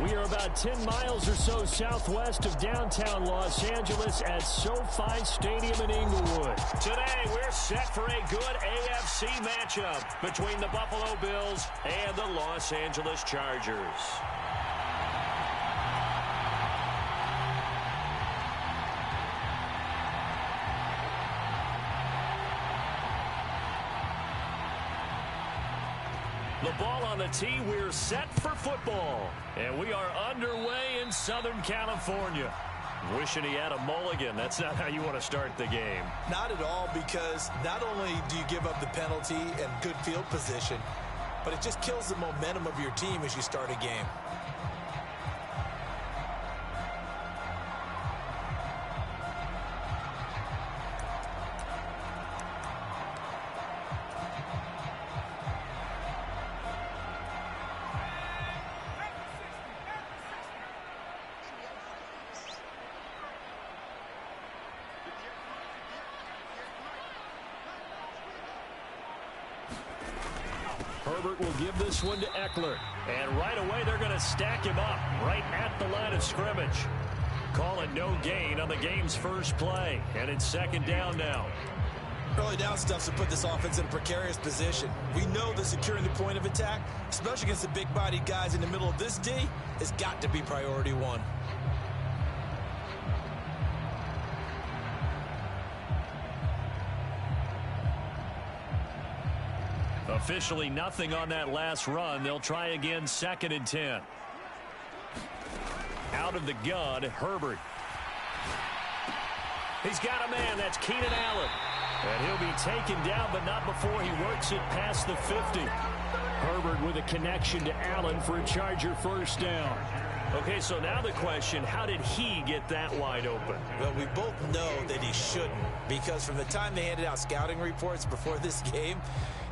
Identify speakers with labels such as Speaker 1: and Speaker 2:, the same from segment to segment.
Speaker 1: We are about 10 miles or so southwest of downtown Los Angeles at SoFi Stadium in Inglewood.
Speaker 2: Today, we're set for a good AFC matchup between the Buffalo Bills and the Los Angeles Chargers. The ball on the tee, we're set for football. And we are underway in Southern California. Wishing he had a mulligan. That's not how you want to start the game.
Speaker 3: Not at all, because not only do you give up the penalty and good field position, but it just kills the momentum of your team as you start a game.
Speaker 1: Herbert will give this one to Eckler.
Speaker 2: And right away, they're going to stack him up right at the line of scrimmage. Call it no gain on the game's first play. And it's second down now.
Speaker 3: Early down stuff to put this offense in a precarious position. We know that securing the point of attack, especially against the big-bodied guys in the middle of this D, has got to be priority one.
Speaker 2: Officially nothing on that last run. They'll try again, second and 10. Out of the gun, Herbert. He's got a man. That's Keenan Allen. And he'll be taken down, but not before he works it past the 50.
Speaker 1: Herbert with a connection to Allen for a Charger first down.
Speaker 2: Okay, so now the question, how did he get that wide open?
Speaker 3: Well, we both know that he shouldn't, because from the time they handed out scouting reports before this game,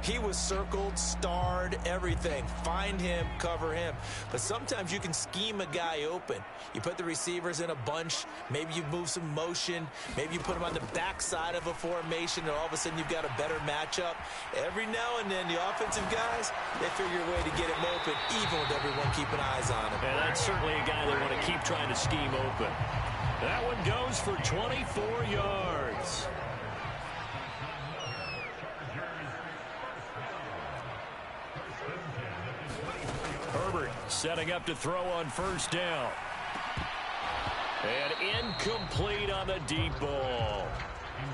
Speaker 3: he was circled, starred, everything. Find him, cover him. But sometimes you can scheme a guy open. You put the receivers in a bunch. Maybe you move some motion. Maybe you put them on the backside of a formation, and all of a sudden you've got a better matchup. Every now and then, the offensive guys, they figure a way to get him open, even with everyone keeping eyes on him.
Speaker 2: And that's certainly a guy they want to keep trying to scheme open. That one goes for 24 yards. Herbert setting up to throw on first down. And incomplete on the deep ball.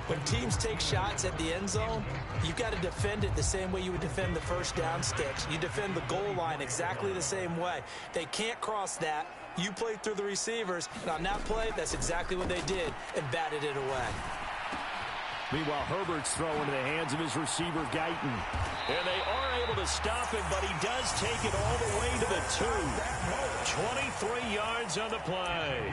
Speaker 3: When teams take shots at the end zone, you've got to defend it the same way you would defend the first down sticks. You defend the goal line exactly the same way. They can't cross that. You play through the receivers, and on that play, that's exactly what they did, and batted it away.
Speaker 1: Meanwhile, Herbert's throw into the hands of his receiver, Guyton.
Speaker 2: And they are able to stop him, but he does take it all the way to the 2. 23 yards on the play.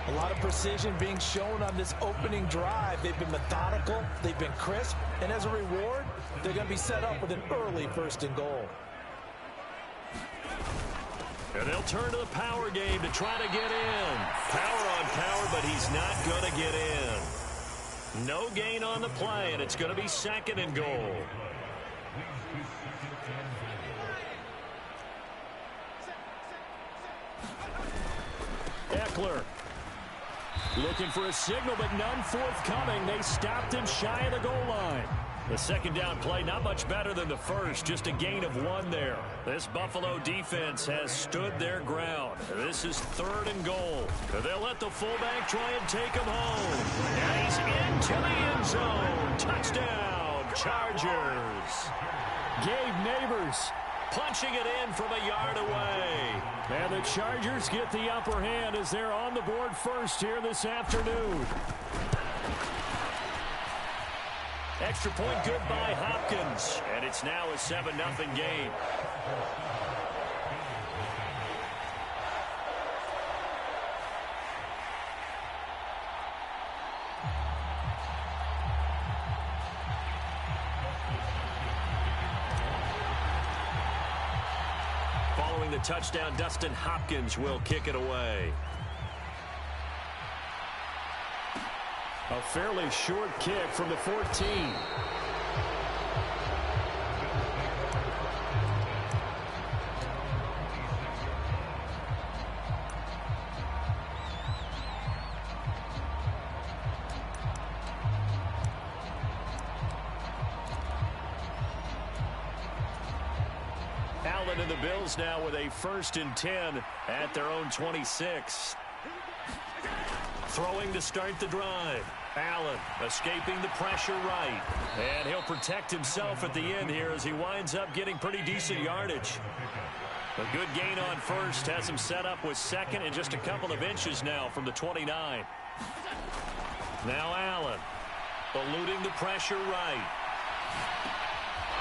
Speaker 3: A lot of precision being shown on this opening drive. They've been methodical, they've been crisp, and as a reward, they're going to be set up with an early first and goal.
Speaker 2: And they'll turn to the power game to try to get in. Power on power, but he's not going to get in. No gain on the play, and it's going to be second and goal.
Speaker 1: Eckler looking for a signal, but none forthcoming. They stopped him shy of the goal line.
Speaker 2: The second down play not much better than the first, just a gain of 1 there. This Buffalo defense has stood their ground. This is third and goal. They'll let the fullback try and take him home. And he's into the end zone. Touchdown, Chargers.
Speaker 1: Gabe Neighbors
Speaker 2: punching it in from a yard away.
Speaker 1: And the Chargers get the upper hand as they're on the board first here this afternoon.
Speaker 2: Extra point good by Hopkins. And it's now a 7-0 game. Following the touchdown, Dustin Hopkins will kick it away.
Speaker 1: A fairly short kick from the 14.
Speaker 2: Allen and the Bills now with a 1st and 10 at their own 26. Throwing to start the drive. Allen escaping the pressure right. And he'll protect himself at the end here as he winds up getting pretty decent yardage. A good gain on first. Has him set up with second and just a couple of inches now from the 29. Now Allen eluding the pressure right.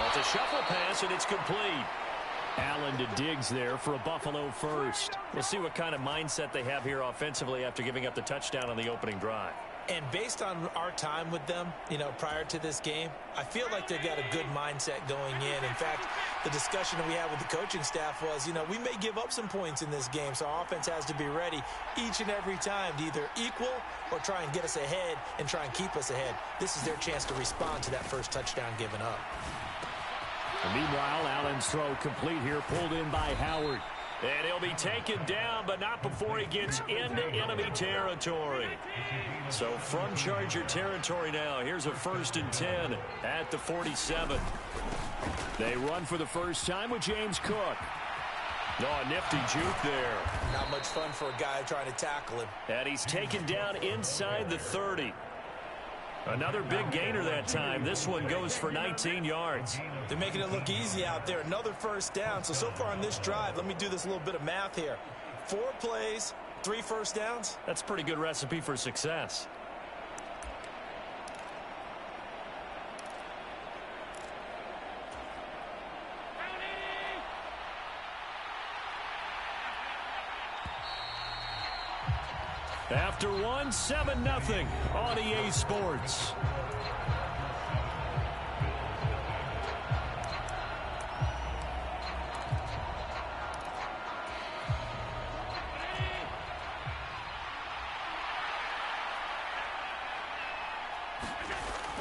Speaker 2: It's a shuffle pass, and it's complete.
Speaker 1: Allen to Diggs there for a Buffalo first.
Speaker 2: We'll see what kind of mindset they have here offensively after giving up the touchdown on the opening drive.
Speaker 3: And based on our time with them, prior to this game, I feel like they've got a good mindset going in. In fact, the discussion that we had with the coaching staff was, we may give up some points in this game, so our offense has to be ready each and every time to either equal or try and get us ahead and try and keep us ahead. This is their chance to respond to that first touchdown given up.
Speaker 1: And meanwhile, Allen's throw complete here, pulled in by Howard.
Speaker 2: And he'll be taken down, but not before he gets into enemy territory. So from Charger territory now, here's a 1st and 10 at the 47.
Speaker 1: They run for the first time with James Cook.
Speaker 2: Oh, nifty juke there.
Speaker 3: Not much fun for a guy trying to tackle him.
Speaker 2: And he's taken down inside the 30. Another big gainer that time. This one goes for 19 yards.
Speaker 3: They're making it look easy out there. Another first down. So far on this drive, let me do this little bit of math here. 4 plays, 3 first downs.
Speaker 2: That's a pretty good recipe for success. After one, 7-0 on EA Sports.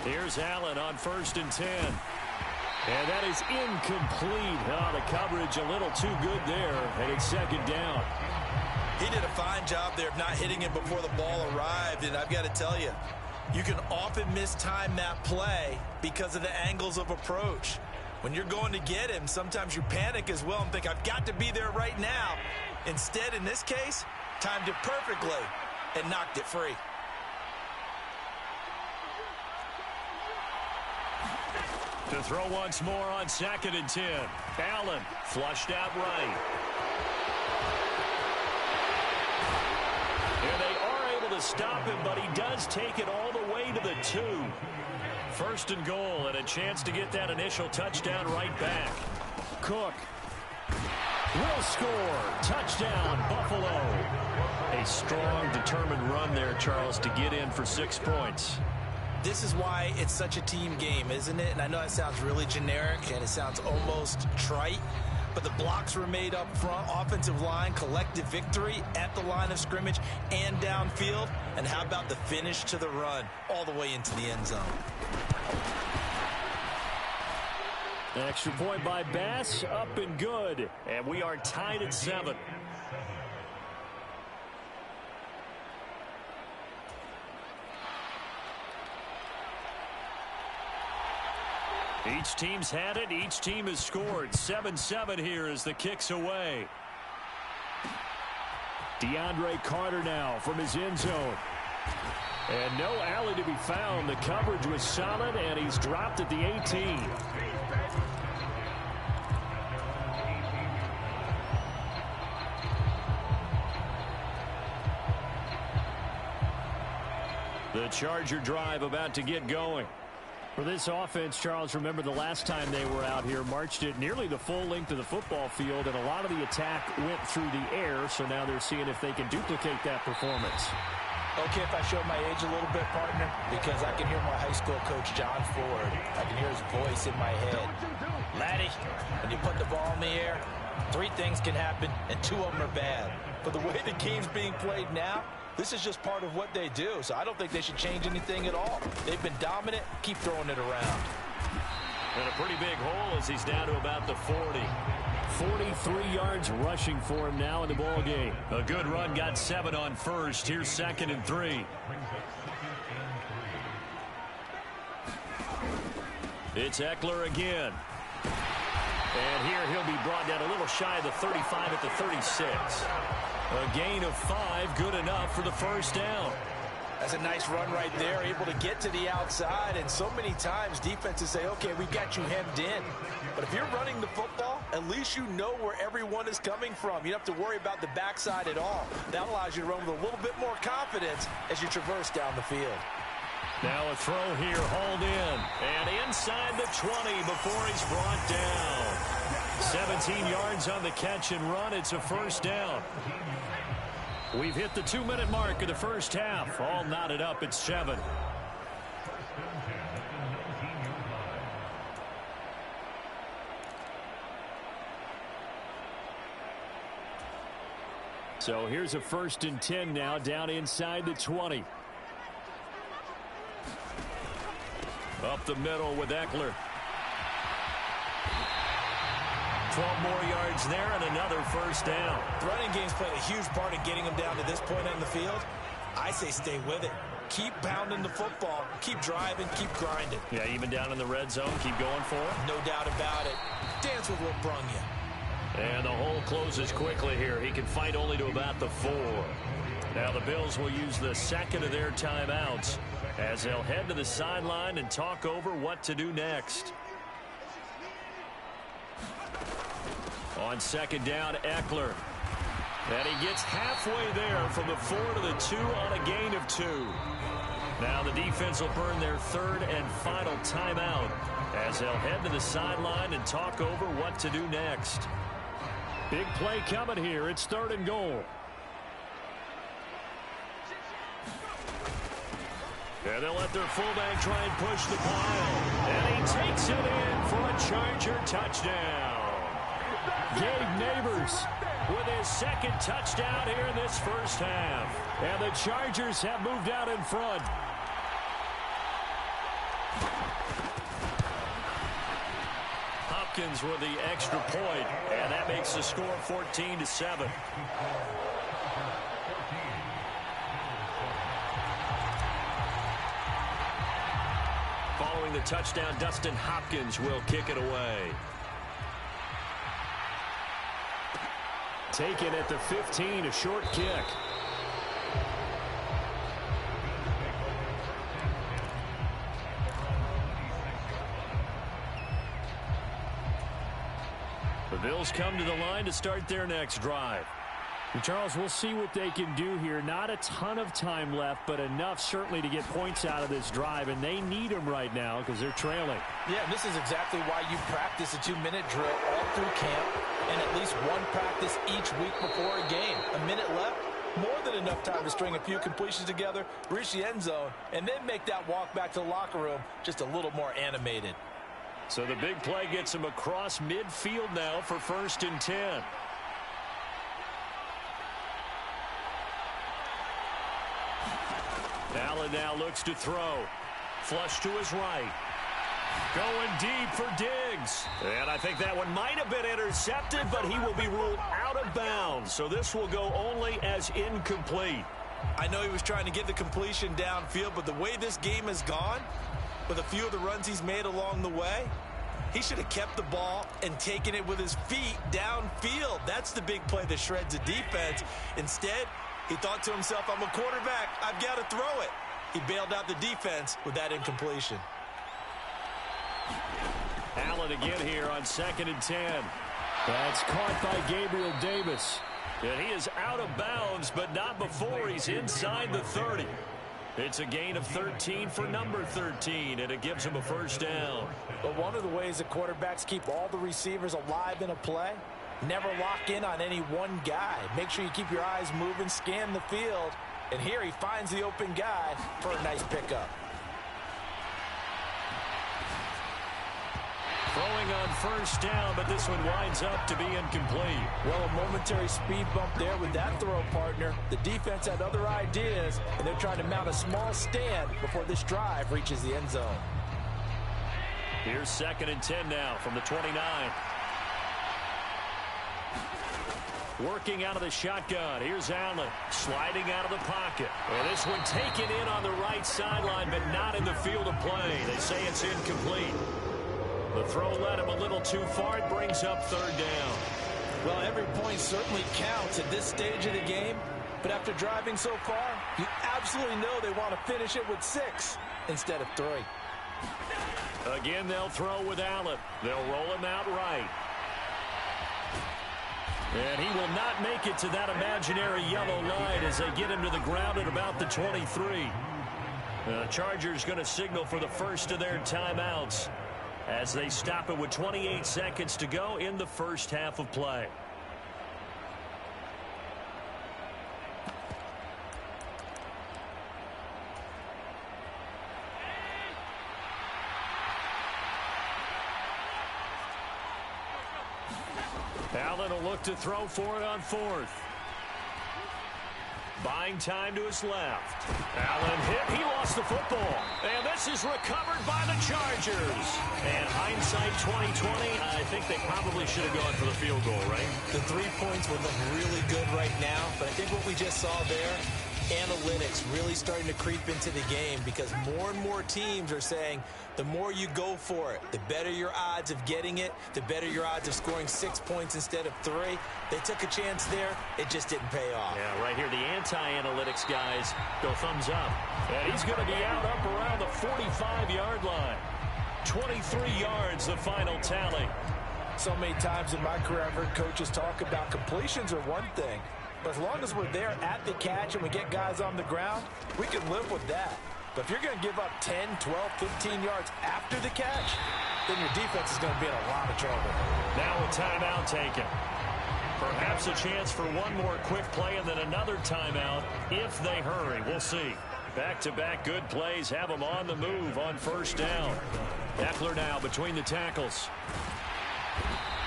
Speaker 2: Here's Allen on 1st and 10. And that is incomplete. Oh, the coverage a little too good there, and it's 2nd down.
Speaker 3: He did a fine job there of not hitting him before the ball arrived, and I've got to tell you, you can often mistime that play because of the angles of approach. When you're going to get him, sometimes you panic as well and think, I've got to be there right now. Instead, in this case, timed it perfectly and knocked it free.
Speaker 2: To throw once more on 2nd and 10. Allen flushed out right. And they are able to stop him, but he does take it all the way to the 2. 1st and goal, and a chance to get that initial touchdown right back.
Speaker 1: Cook will score. Touchdown, Buffalo.
Speaker 2: A strong, determined run there, Charles, to get in for 6 points.
Speaker 3: This is why it's such a team game, isn't it? And I know it sounds really generic and it sounds almost trite, but the blocks were made up front, offensive line, collective victory at the line of scrimmage and downfield. And how about the finish to the run all the way into the end zone?
Speaker 1: An extra point by Bass, up and good.
Speaker 2: And we are tied at 7. Each team's had it. Each team has scored. 7-7 here as the kick's away.
Speaker 1: DeAndre Carter now from his end zone.
Speaker 2: And no alley to be found. The coverage was solid, and he's dropped at the 18. The Charger drive about to get going.
Speaker 1: For this offense, Charles, remember the last time they were out here, marched it nearly the full length of the football field, and a lot of the attack went through the air, so now they're seeing if they can duplicate that performance.
Speaker 3: Okay, if I show my age a little bit, partner, because I can hear my high school coach, John Ford. I can hear his voice in my head. Laddie, when you put the ball in the air, 3 things can happen, and 2 of them are bad. But the way the game's being played now, this is just part of what they do, so I don't think they should change anything at all. They've been dominant. Keep throwing it around.
Speaker 2: And a pretty big hole as he's down to about the 40.
Speaker 1: 43 yards rushing for him now in the ball game.
Speaker 2: A good run, got 7 on first. Here's 2nd and 3. It's Eckler again.
Speaker 1: And here he'll be brought down a little shy of the 35 at the 36. A gain of 5, good enough for the first down.
Speaker 3: That's a nice run right there, able to get to the outside. And so many times defenses say, okay, we got you hemmed in. But if you're running the football, at least you know where everyone is coming from. You don't have to worry about the backside at all. That allows you to run with a little bit more confidence as you traverse down the field.
Speaker 1: Now a throw here, hauled in. And inside the 20 before he's brought down. 17 yards on the catch and run. It's a first down. We've hit the 2-minute mark of the first half. All knotted up at 7. So here's a 1st and 10 now, down inside the 20. Up the middle with Eckler. 12 more yards there and another first down.
Speaker 3: The running game's played a huge part in getting them down to this point on the field. I say stay with it. Keep pounding the football. Keep driving. Keep grinding.
Speaker 1: Yeah, even down in the red zone, keep going for it.
Speaker 3: No doubt about it. Dance with what brung you.
Speaker 1: And the hole closes quickly here. He can fight only to about the 4. Now the Bills will use the second of their timeouts as they'll head to the sideline and talk over what to do next. On 2nd down, Eckler. And he gets halfway there from the 4 to the 2 on a gain of 2. Now the defense will burn their 3rd and final timeout as they'll head to the sideline and talk over what to do next. Big play coming here. It's 3rd and goal. And they'll let their fullback try and push the pile. And he takes it in for a Charger touchdown. Gabe Neighbors with his 2nd touchdown here in this first half. And the Chargers have moved out in front. Hopkins with the extra point, and that makes the score 14-7. Following the touchdown, Dustin Hopkins will kick it away. Taken at the 15, a short kick. The Bills come to the line to start their next drive. And Charles, we'll see what they can do here. Not a ton of time left, but enough certainly to get points out of this drive, and they need them right now because they're trailing.
Speaker 3: Yeah, and this is exactly why you practice a 2-minute drill all through camp and at least one practice each week before a game. A minute left, more than enough time to string a few completions together, reach the end zone, and then make that walk back to the locker room just a little more animated.
Speaker 1: So the big play gets him across midfield now for 1st and 10. Allen now looks to throw. Flush to his right. Going deep for Diggs. And I think that one might have been intercepted, but he will be ruled out of bounds. So this will go only as incomplete.
Speaker 3: I know he was trying to get the completion downfield, but the way this game has gone, with a few of the runs he's made along the way, he should have kept the ball and taken it with his feet downfield. That's the big play that shreds the defense. Instead, he thought to himself, I'm a quarterback. I've got to throw it. He bailed out the defense with that incompletion.
Speaker 1: Allen again here on 2nd and 10. That's caught by Gabriel Davis. And he is out of bounds, but not before he's inside the 30. It's a gain of 13 for number 13, and it gives him a first down.
Speaker 3: But one of the ways that quarterbacks keep all the receivers alive in a play, never lock in on any one guy. Make sure you keep your eyes moving, scan the field, and here he finds the open guy for a nice pickup.
Speaker 1: Throwing on first down, but this one winds up to be incomplete.
Speaker 3: Well, a momentary speed bump there with that throw partner. The defense had other ideas, and they're trying to mount a small stand before this drive reaches the end zone.
Speaker 1: Here's 2nd and 10 now from the 29. Working out of the shotgun. Here's Allen sliding out of the pocket. And this one taken in on the right sideline, but not in the field of play. They say it's incomplete. The throw led him a little too far. It brings up third down.
Speaker 3: Well, every point certainly counts at this stage of the game. But after driving so far, you absolutely know they want to finish it with 6 instead of 3.
Speaker 1: Again, they'll throw with Allen. They'll roll him out right. And he will not make it to that imaginary yellow line as they get him to the ground at about the 23. The Chargers going to signal for the first of their timeouts as they stop it with 28 seconds to go in the first half of play. Allen will look to throw for it on 4th. Buying time to his left. Allen hit. He lost the football. And this is recovered by the Chargers. And hindsight 2020, I think they probably should have gone for the field goal, right?
Speaker 3: The 3 points would look really good right now. But I think what we just saw there, analytics really starting to creep into the game because more and more teams are saying the more you go for it, the better your odds of getting it, the better your odds of scoring 6 points instead of 3. They took a chance there. It just didn't pay off.
Speaker 1: Yeah, right here, the anti-analytics guys go thumbs up. And he's going to be out up around the 45-yard line. 23 yards, the final tally.
Speaker 3: So many times in my career, I've heard coaches talk about completions are one thing. But as long as we're there at the catch and we get guys on the ground, we can live with that. But if you're going to give up 10, 12, 15 yards after the catch, then your defense is going to be in a lot of trouble.
Speaker 1: Now a timeout taken. Perhaps a chance for one more quick play and then another timeout if they hurry. We'll see. Back-to-back good plays have them on the move on first down. Eckler now between the tackles.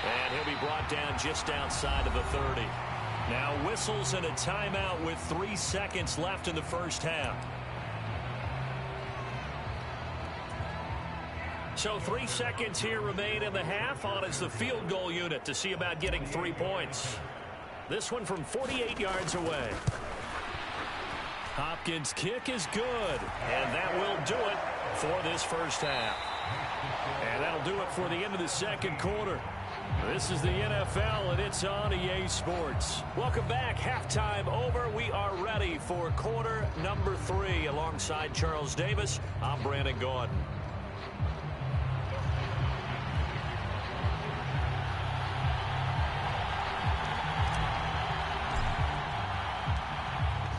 Speaker 1: And he'll be brought down just outside of the 30. Now whistles and a timeout with 3 seconds left in the first half. So 3 seconds here remain in the half. On is the field goal unit to see about getting 3 points. This one from 48 yards away. Hopkins' kick is good. And that will do it for this first half. And that'll do it for the end of the second quarter. This is the NFL, and it's on EA Sports. Welcome back. Halftime over. We are ready for quarter number 3. Alongside Charles Davis, I'm Brandon Gaudin.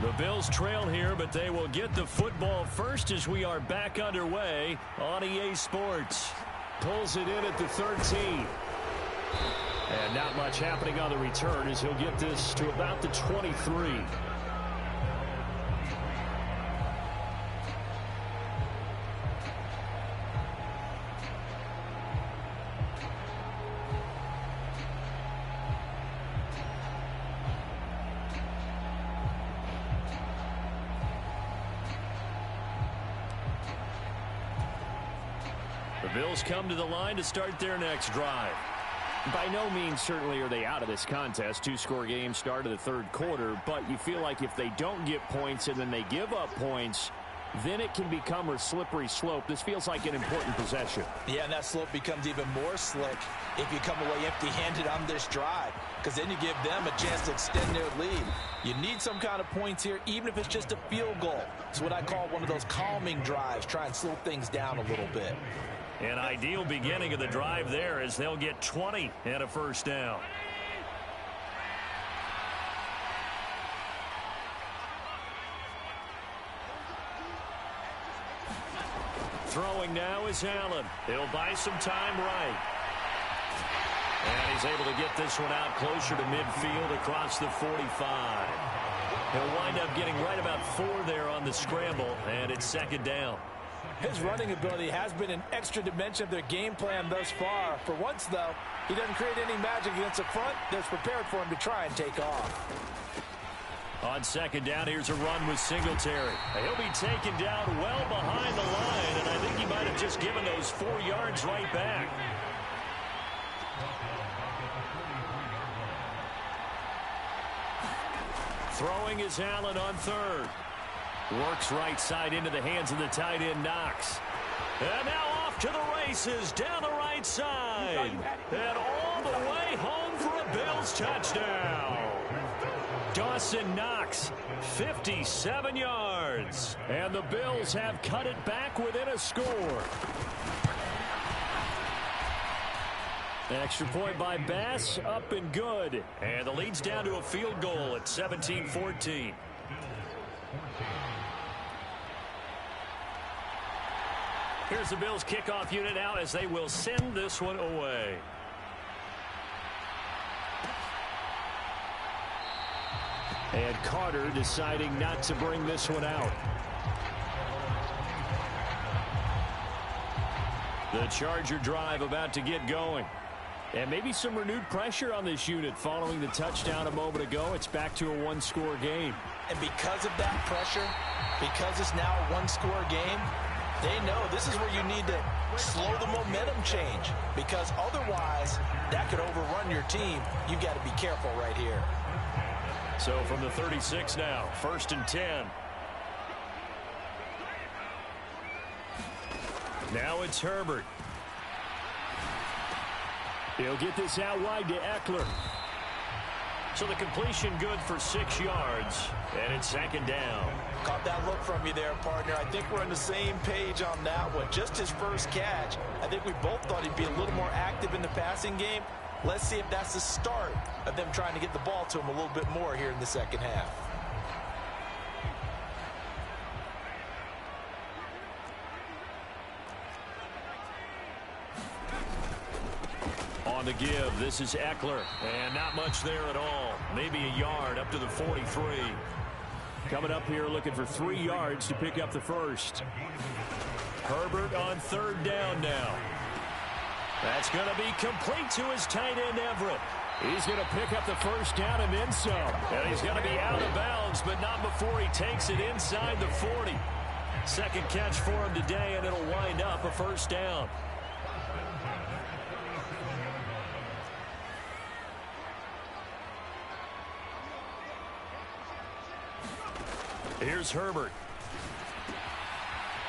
Speaker 1: The Bills trail here, but they will get the football first as we are back underway on EA Sports. Pulls it in at the 13. And not much happening on the return as he'll get this to about the 23. The Bills come to the line to start their next drive. By no means certainly are they out of this contest. 2-score game start of the third quarter, but you feel like if they don't get points and then they give up points, then it can become a slippery slope. This feels like an important possession. Yeah, and that slope becomes even more slick if you come away empty-handed on this drive, because then you give them a chance to extend their lead. You need some kind of points here, even if it's just a field goal. It's what I call one of those calming drives. Try and slow things down a little bit. An ideal beginning of the drive there as they'll get 20 and a first down. Throwing now is Allen. He'll buy some time right. And he's able to get this one out closer to midfield across the 45. He'll wind up getting right about 4 there on the scramble, and it's second down. His running ability has been an extra dimension of their game plan thus far. For once, though, he doesn't create any magic against the front that's prepared for him to try and take off. On second down, here's a run with Singletary. He'll be taken down well behind the line, and I think he might have just given those 4 yards right back. Throwing is Allen on third. Works right side into the hands of the tight end Knox. And now off to the races down the right right side. And all the way home for a Bills touchdown. Dawson Knox, 57 yards. And the Bills have cut it back within a score. Extra point by Bass, up and good. And the lead's down to a field goal at 17-14. Here's the Bills kickoff unit now as they will send this one away. And Carter deciding not to bring this one out. The Charger drive about to get going. And maybe some renewed pressure on this unit following the touchdown a moment ago. It's back to a one-score game.
Speaker 3: And because of that pressure, because it's now a one-score game, they know this is where you need to slow the momentum change. Because otherwise, that could overrun your team. You've got to be careful right here.
Speaker 1: So from the 36 now, 1st and 10. Now it's Herbert. He'll get this out wide to Eckler. So the completion good for 6 yards, and it's 2nd down.
Speaker 3: Caught that look from you there, partner. I think we're on the same page on that one. Just his first catch. I think we both thought he'd be a little more active in the passing game. Let's see if that's the start of them trying to get the ball to him a little bit more here in the second half.
Speaker 1: On the give, this is Eckler, and not much there at all. Maybe a yard up to the 43. Coming up here looking for 3 yards to pick up the first. Herbert on 3rd down now. That's going to be complete to his tight end, Everett. He's going to pick up the first down and then some. And he's going to be out of bounds, but not before he takes it inside the 40. Second catch for him today, and it'll wind up a first down. Here's Herbert.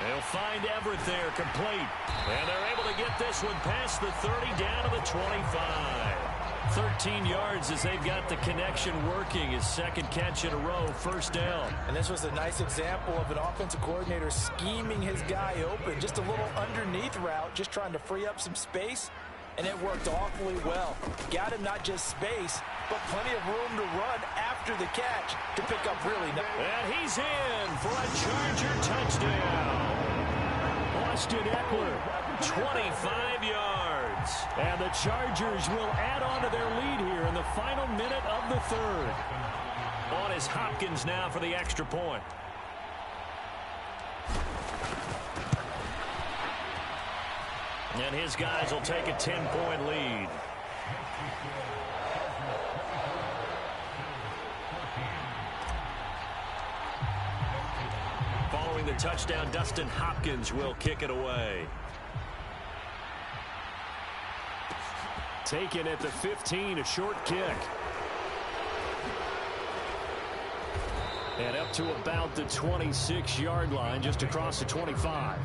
Speaker 1: They'll find Everett there, complete. And they're able to get this one past the 30, down to the 25. 13 yards as they've got the connection working. His second catch in a row, first down.
Speaker 3: And this was a nice example of an offensive coordinator scheming his guy open. Just a little underneath route, just trying to free up some space. And it worked awfully well. Got him not just space, but plenty of room to run after the catch to pick up really nice.
Speaker 1: And he's in for a Charger touchdown. Austin Eckler, 25 yards. And the Chargers will add on to their lead here in the final minute of the 3rd. On is Hopkins now for the extra point. And his guys will take a 10-point lead. Following the touchdown, Dustin Hopkins will kick it away. Taken at the 15, a short kick. And up to about the 26-yard line, just across the 25.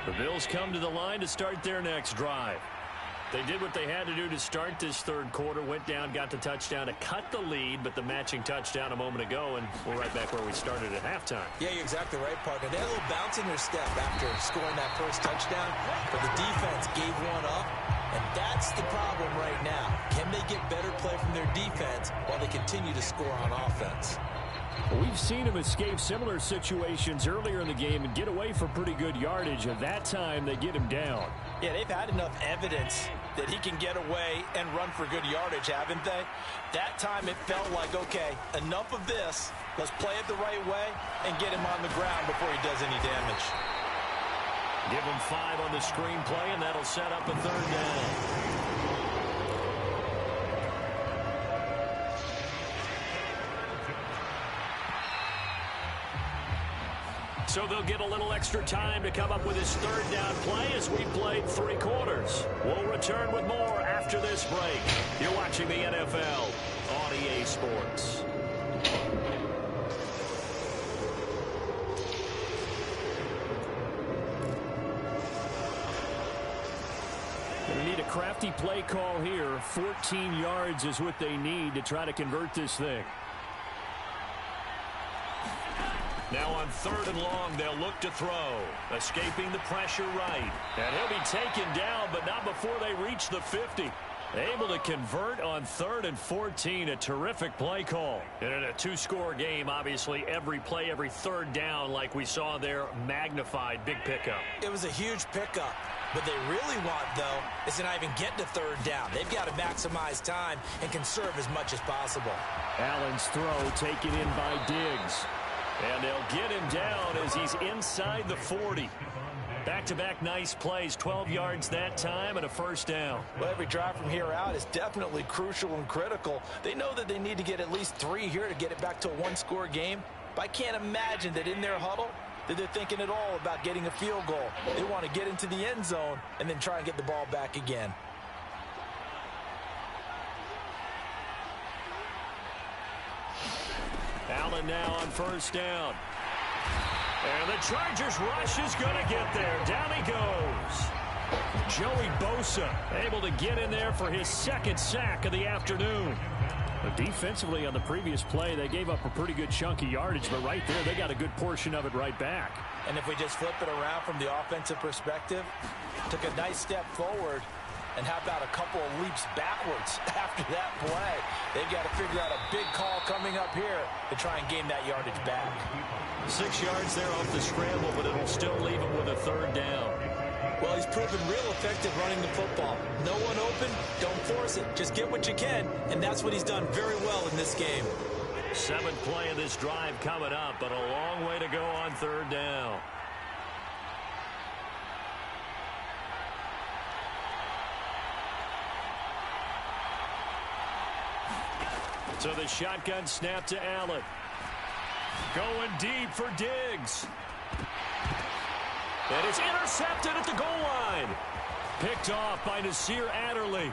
Speaker 1: The Bills come to the line to start their next drive. They did what they had to do to start this 3rd quarter, went down, got the touchdown to cut the lead, but the matching touchdown a moment ago, and we're right back where we started at halftime.
Speaker 3: Yeah, you're exactly right, partner. They had a little bounce in their step after scoring that first touchdown, but the defense gave one up, and that's the problem right now. Can they get better play from their defense while they continue to score on offense?
Speaker 1: We've seen him escape similar situations earlier in the game and get away for pretty good yardage. At that time, they get him down.
Speaker 3: Yeah, they've had enough evidence that he can get away and run for good yardage, haven't they? That time it felt like, okay, enough of this. Let's play it the right way and get him on the ground before he does any damage.
Speaker 1: Give him 5 on the screenplay, and that'll set up a 3rd down. So they'll get a little extra time to come up with his third down play as we played 3 quarters. We'll return with more after this break. You're watching the NFL on EA Sports. They need a crafty play call here. 14 yards is what they need to try to convert this thing. Now on 3rd and long, they'll look to throw. Escaping the pressure right. And he'll be taken down, but not before they reach the 50. Able to convert on 3rd and 14. A terrific play call. And in a 2-score game, obviously, every play, every 3rd down, like we saw there, magnified. Big pickup.
Speaker 3: It was a huge pickup. What they really want, though, is to not even get to 3rd down. They've got to maximize time and conserve as much as possible.
Speaker 1: Allen's throw taken in by Diggs. And they'll get him down as he's inside the 40. Back-to-back nice plays, 12 yards that time and a 1st down.
Speaker 3: Well, every drive from here out is definitely crucial and critical. They know that they need to get at least 3 here to get it back to a 1-score game. But I can't imagine that in their huddle that they're thinking at all about getting a field goal. They want to get into the end zone and then try and get the ball back again.
Speaker 1: Allen now on 1st down. And the Chargers rush is going to get there. Down he goes. Joey Bosa able to get in there for his 2nd sack of the afternoon. But defensively on the previous play, they gave up a pretty good chunk of yardage, but right there, they got a good portion of it right back.
Speaker 3: And if we just flip it around from the offensive perspective, took a nice step forward, and how about a couple of leaps backwards after that play? They've got to figure out a big call coming up here to try and gain that yardage back.
Speaker 1: 6 yards there off the scramble, but it'll still leave him with a 3rd down.
Speaker 3: Well, he's proven real effective running the football. No one open, don't force it. Just get what you can, and that's what he's done very well in this game.
Speaker 1: 7th play of this drive coming up, but a long way to go on 3rd down. So the shotgun snap to Allen. Going deep for Diggs. And it's intercepted at the goal line. Picked off by Nasir Adderley.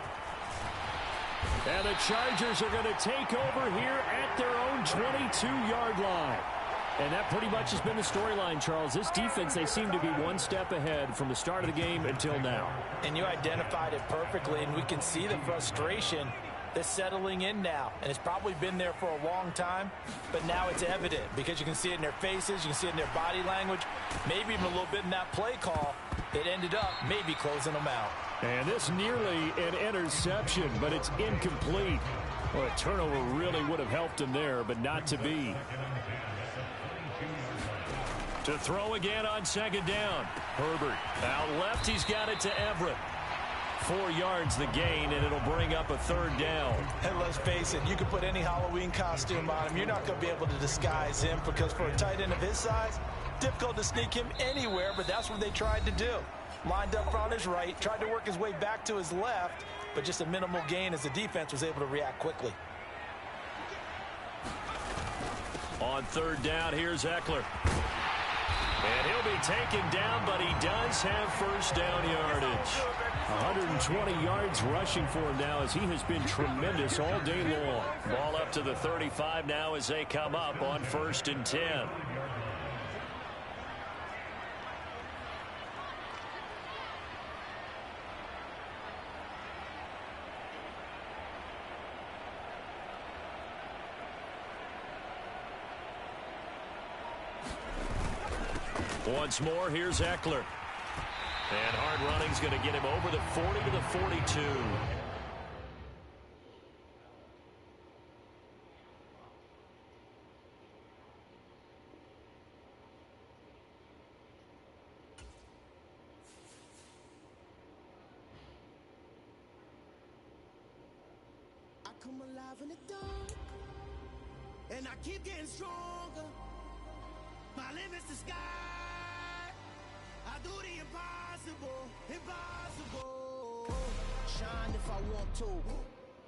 Speaker 1: And the Chargers are going to take over here at their own 22-yard line. And that pretty much has been the storyline, Charles. This defense, they seem to be one step ahead from the start of the game until now.
Speaker 3: And you identified it perfectly, and we can see the frustration that's settling in now. And it's probably been there for a long time, but now it's evident because you can see it in their faces, you can see it in their body language, maybe even a little bit in that play call that ended up maybe closing them out.
Speaker 1: And this nearly an interception, but it's incomplete. Well, a turnover really would have helped him there, but not to be. To throw again on 2nd down. Herbert out left. He's got it to Everett. 4 yards the gain, and it'll bring up a 3rd down.
Speaker 3: And let's face it, you can put any Halloween costume on him. You're not going to be able to disguise him because for a tight end of his size, difficult to sneak him anywhere, but that's what they tried to do. Lined up on his right, tried to work his way back to his left, but just a minimal gain as the defense was able to react quickly.
Speaker 1: On 3rd down, here's Eckler. And he'll be taken down, but he does have 1st down yardage. 120 yards rushing for him now as he has been tremendous all day long. Ball up to the 35 now as they come up on 1st and 10. Once more, here's Eckler. And hard running's going to get him over the 40 to the 42.
Speaker 4: I come alive in the dark, and I keep getting stronger. My limit's the sky. I do the impossible, impossible. Shine if I want to.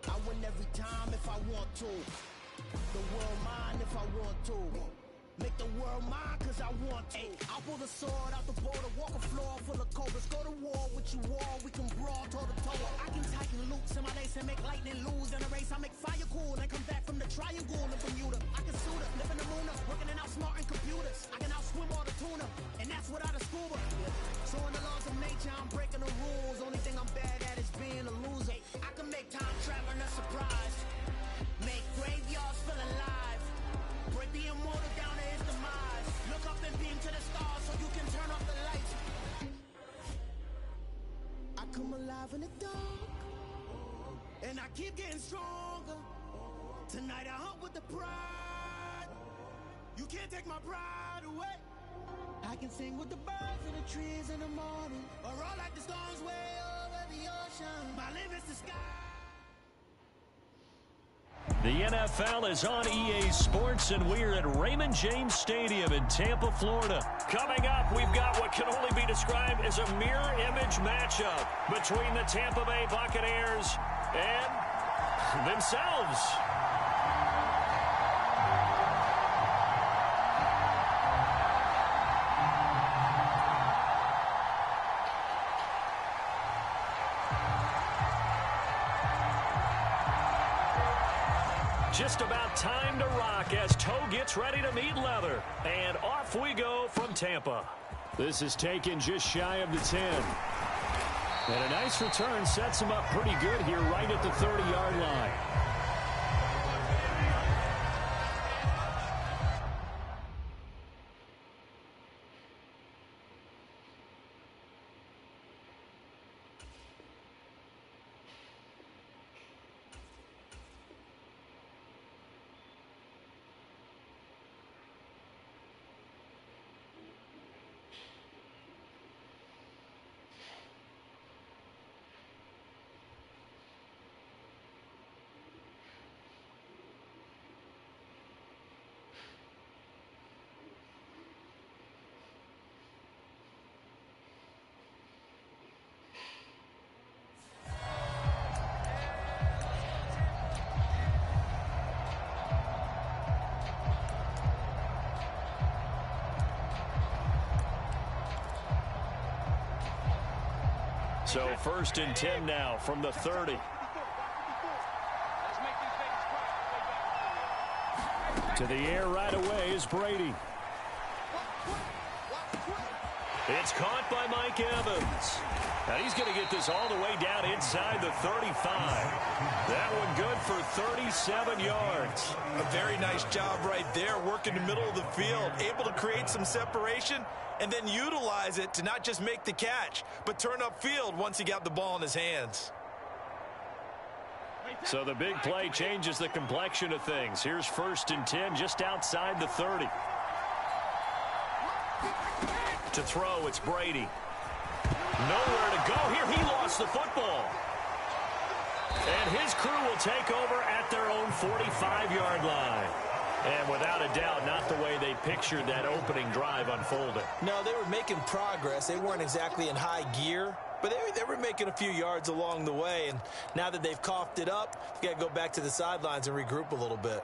Speaker 4: I win every time if I want to. The world mine if I want to. Make the world mine cause I want to. I'll pull the sword out the border, walk a floor full of cobras. Go to war with you all, we can brawl toe to toe. I can tighten loops in my lace and make lightning lose in a race. I make fire cool and come back from the triangle in Bermuda. I can suit up, live in the moon, working and outsmarting computers. I can outswim all the tuna, and that's without a scuba. So in the laws of nature, I'm breaking the rules. Only thing I'm bad at is being a loser. I can make time traveling a surprise. Make graveyards feel alive. Break the immortal down to his demise. Look up and beam to the stars so you can turn off the lights. I come alive in the dark, and I keep getting stronger. Tonight I hunt with the pride. You can't take my pride away. I can sing with the birds in the trees in the morning, or roll like the storms way over the ocean. My limits the sky.
Speaker 1: The NFL is on EA Sports, and we're at Raymond James Stadium in Tampa, Florida. Coming up, we've got what can only be described as a mirror image matchup between the Tampa Bay Buccaneers and themselves. Just about time to rock as toe gets ready to meet leather. And off we go from Tampa. This is taken just shy of the 10. And a nice return sets him up pretty good here right at the 30-yard line. So 1st and 10 now from the 30. To the air right away is Brady. It's caught by Mike Evans. And he's going to get this all the way down inside the 35. That one good for 37 yards.
Speaker 3: A very nice job right there, working the middle of the field, able to create some separation and then utilize it to not just make the catch, but turn upfield once he got the ball in his hands.
Speaker 1: So the big play changes the complexion of things. Here's 1st and 10 just outside the 30. To throw, it's Brady. Nowhere to go here. He lost the football. And his crew will take over at their own 45-yard line. And without a doubt, not the way they pictured that opening drive unfolding.
Speaker 3: No, they were making progress. They weren't exactly in high gear, but they were making a few yards along the way. And now that they've coughed it up, you got to go back to the sidelines and regroup a little bit.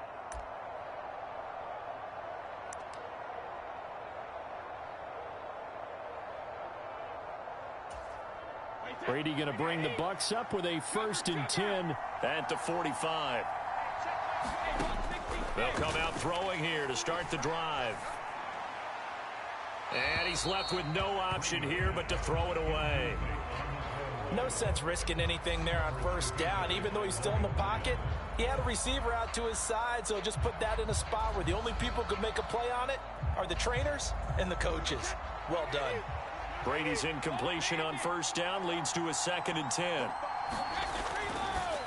Speaker 1: Brady going to bring the Bucs up with a 1st and 10 at the 45. They'll come out throwing here to start the drive. And he's left with no option here but to throw it away.
Speaker 3: No sense risking anything there on 1st down. Even though he's still in the pocket, he had a receiver out to his side, so just put that in a spot where the only people who could make a play on it are the trainers and the coaches. Well done.
Speaker 1: Brady's incompletion on 1st down leads to a 2nd and 10.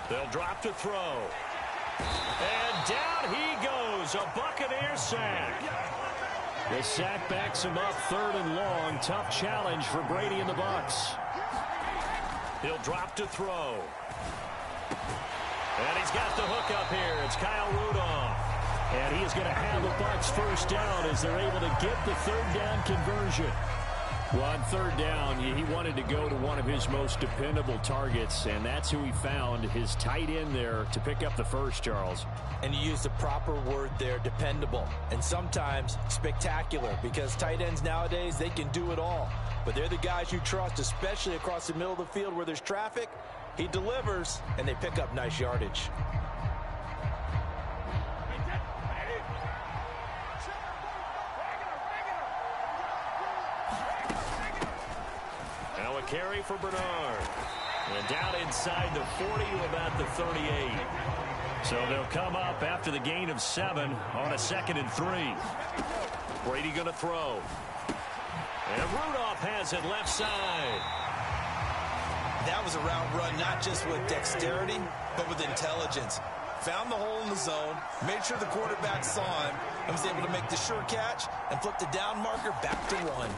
Speaker 1: They'll drop to throw. And down he goes, a Buccaneer sack. The sack backs him up 3rd and long. Tough challenge for Brady and the Bucs. He'll drop to throw. And he's got the hook up here. It's Kyle Rudolph. And he is going to have the Bucs 1st down as they're able to get the 3rd down conversion. Well, on third down, he wanted to go to one of his most dependable targets, and that's who he found, his tight end there, to pick up the first, Charles.
Speaker 3: And you used the proper word there, dependable, and sometimes spectacular, because tight ends nowadays, they can do it all. But they're the guys you trust, especially across the middle of the field where there's traffic. He delivers, and they pick up nice yardage.
Speaker 1: Now a carry for Bernard. And down inside the 40 to about the 38. So they'll come up after the gain of 7 on a 2nd and 3. Brady going to throw. And Rudolph has it left side.
Speaker 3: That was a route run, not just with dexterity, but with intelligence. Found the hole in the zone, made sure the quarterback saw him, and was able to make the sure catch and flip the down marker back to 1.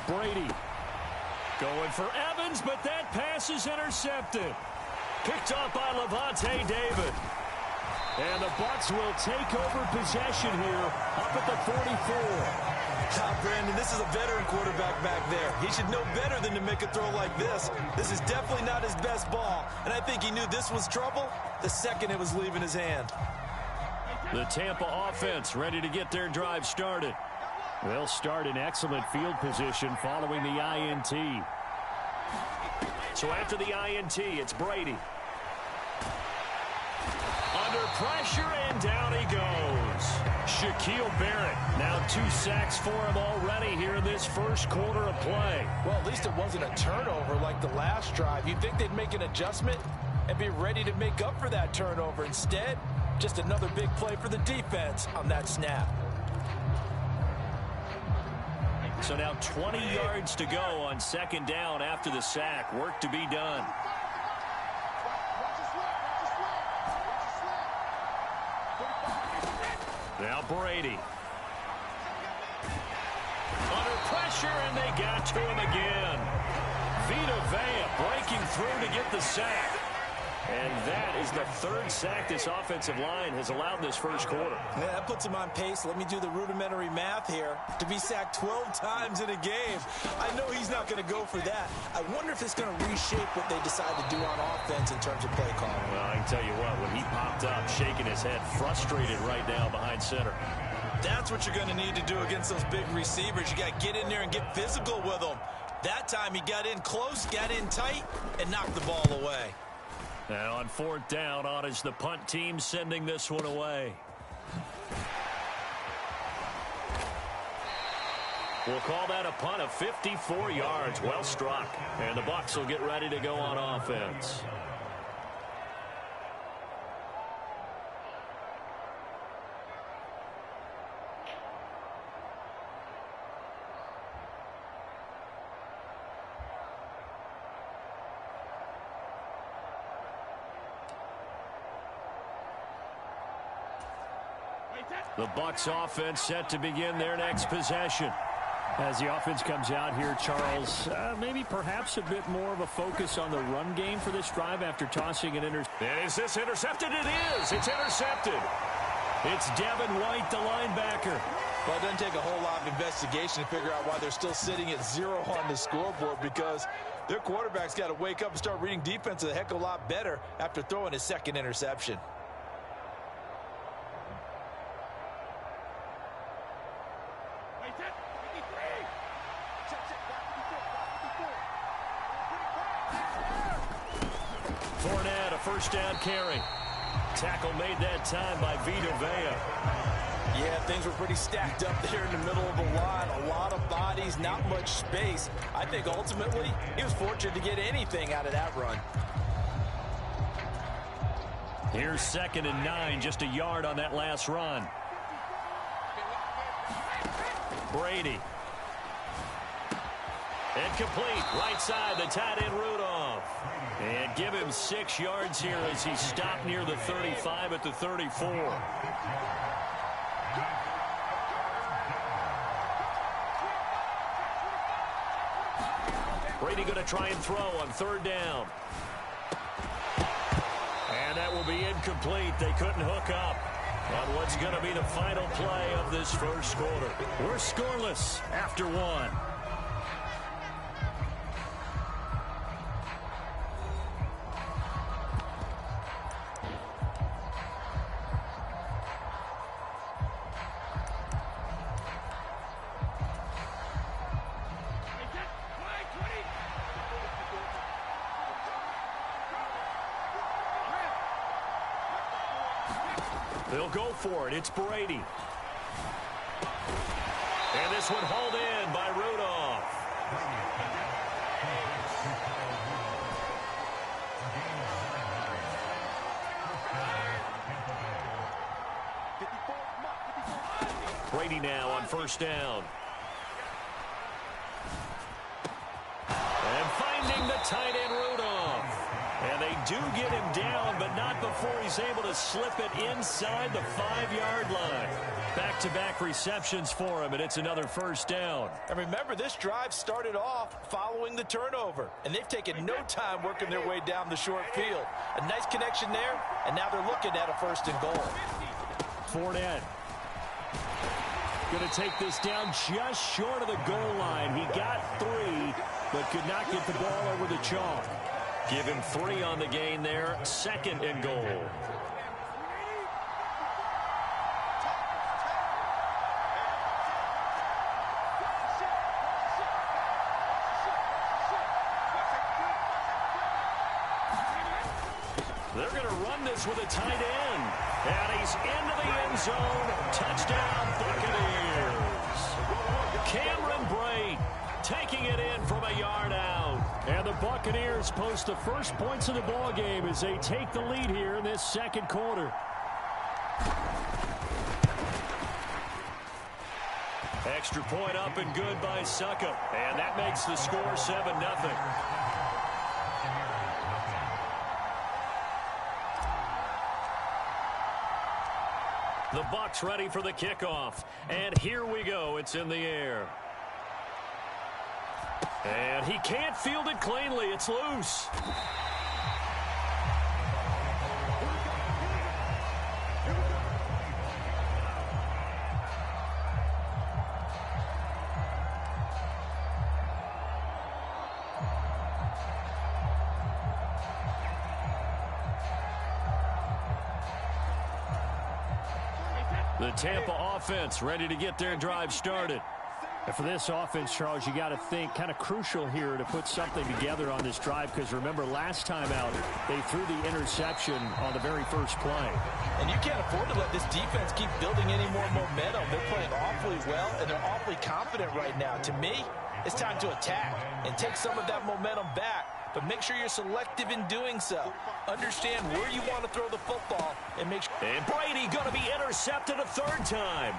Speaker 1: Brady going for Evans, but that pass is intercepted. Picked up by Levante David. And the Bucs will take over possession here up at the 44.
Speaker 3: Brandon, this is a veteran quarterback back there. He should know better than to make a throw like this. This is definitely not his best ball, and I think he knew this was trouble the second it was leaving his hand.
Speaker 1: The Tampa offense ready to get their drive started. They'll start in excellent field position following the INT. So after the INT, it's Brady. Under pressure, and down he goes. Shaquille Barrett, now 2 sacks for him already here in this first quarter of play.
Speaker 3: Well, at least it wasn't a turnover like the last drive. You'd think they'd make an adjustment and be ready to make up for that turnover. Instead, just another big play for the defense on that snap.
Speaker 1: So now 20 yards to go on 2nd down after the sack. Work to be done. Now Brady. Under pressure, and they got to him again. Vita Vea breaking through to get the sack. And that is the 3rd sack this offensive line has allowed this first quarter.
Speaker 3: Yeah, that puts him on pace. Let me do the rudimentary math here. To be sacked 12 times in a game. I know he's not going to go for that. I wonder if it's going to reshape what they decide to do on offense in terms of play calling.
Speaker 1: Well, I can tell you what, when he popped up, shaking his head, frustrated right now behind center.
Speaker 3: That's what you're going to need to do against those big receivers. You got to get in there and get physical with them. That time he got in close, got in tight, and knocked the ball away.
Speaker 1: Now on 4th down, on is the punt team sending this one away. We'll call that a punt of 54 yards. Well struck. And the Bucs will get ready to go on offense. The Bucs offense set to begin their next possession. As the offense comes out here, Charles, maybe perhaps a bit more of a focus on the run game for this drive after tossing an interception. Is this intercepted? It is. It's intercepted. It's Devin White, the linebacker.
Speaker 3: Well, it doesn't take a whole lot of investigation to figure out why they're still sitting at 0 on the scoreboard, because their quarterback's got to wake up and start reading defense a heck of a lot better after throwing his 2nd interception.
Speaker 1: Fournette, a 1st down carry. Tackle made that time by Vita Vea.
Speaker 3: Yeah, things were pretty stacked up there in the middle of the line. A lot of bodies, not much space. I think ultimately he was fortunate to get anything out of that run.
Speaker 1: Here's 2nd and 9, just a yard on that last run. Brady. Incomplete. Right side, the tight end Rudolph. And give him 6 yards here as he stopped near the 35 at the 34. Brady going to try and throw on 3rd down. And that will be incomplete. They couldn't hook up. on what's going to be the final play of this first quarter. We're scoreless after one. They'll go for it. It's Brady. And this one hauled in by Rudolph. Brady now on first down. And finding the tight end Rudolph. And they do get him down, but not before he's able to slip it inside the 5-yard line. Back-to-back receptions for him, and it's another first down.
Speaker 3: And remember, this drive started off following the turnover, and they've taken no time working their way down the short field. A nice connection there, and now they're looking at a first and goal.
Speaker 1: Fournette going to take this down just short of the goal line. He got 3, but could not get the ball over the chalk. Give him 3 on the gain there. Second and goal. They're going to run this with a tight end. And he's into the end zone. Touchdown, Buccaneers. Cameron Brate taking it in from a yard out. And the Buccaneers post the first points of the ball game as they take the lead here in this second quarter. Extra point up and good by Suckup. And that makes the score 7-0. The Bucs ready for the kickoff. And here we go. It's in the air. And he can't field it cleanly. It's loose. The Tampa offense ready to get their drive started. And for this offense, Charles, you got to think kind of crucial here to put something together on this drive, because remember last time out they threw the interception on the very first play.
Speaker 3: And you can't afford to let this defense keep building any more momentum. They're playing awfully well, and they're awfully confident right now. To me, it's time to attack and take some of that momentum back, but make sure you're selective in doing so. Understand where you want to throw the football and make sure.
Speaker 1: And Brady going to be intercepted a third time.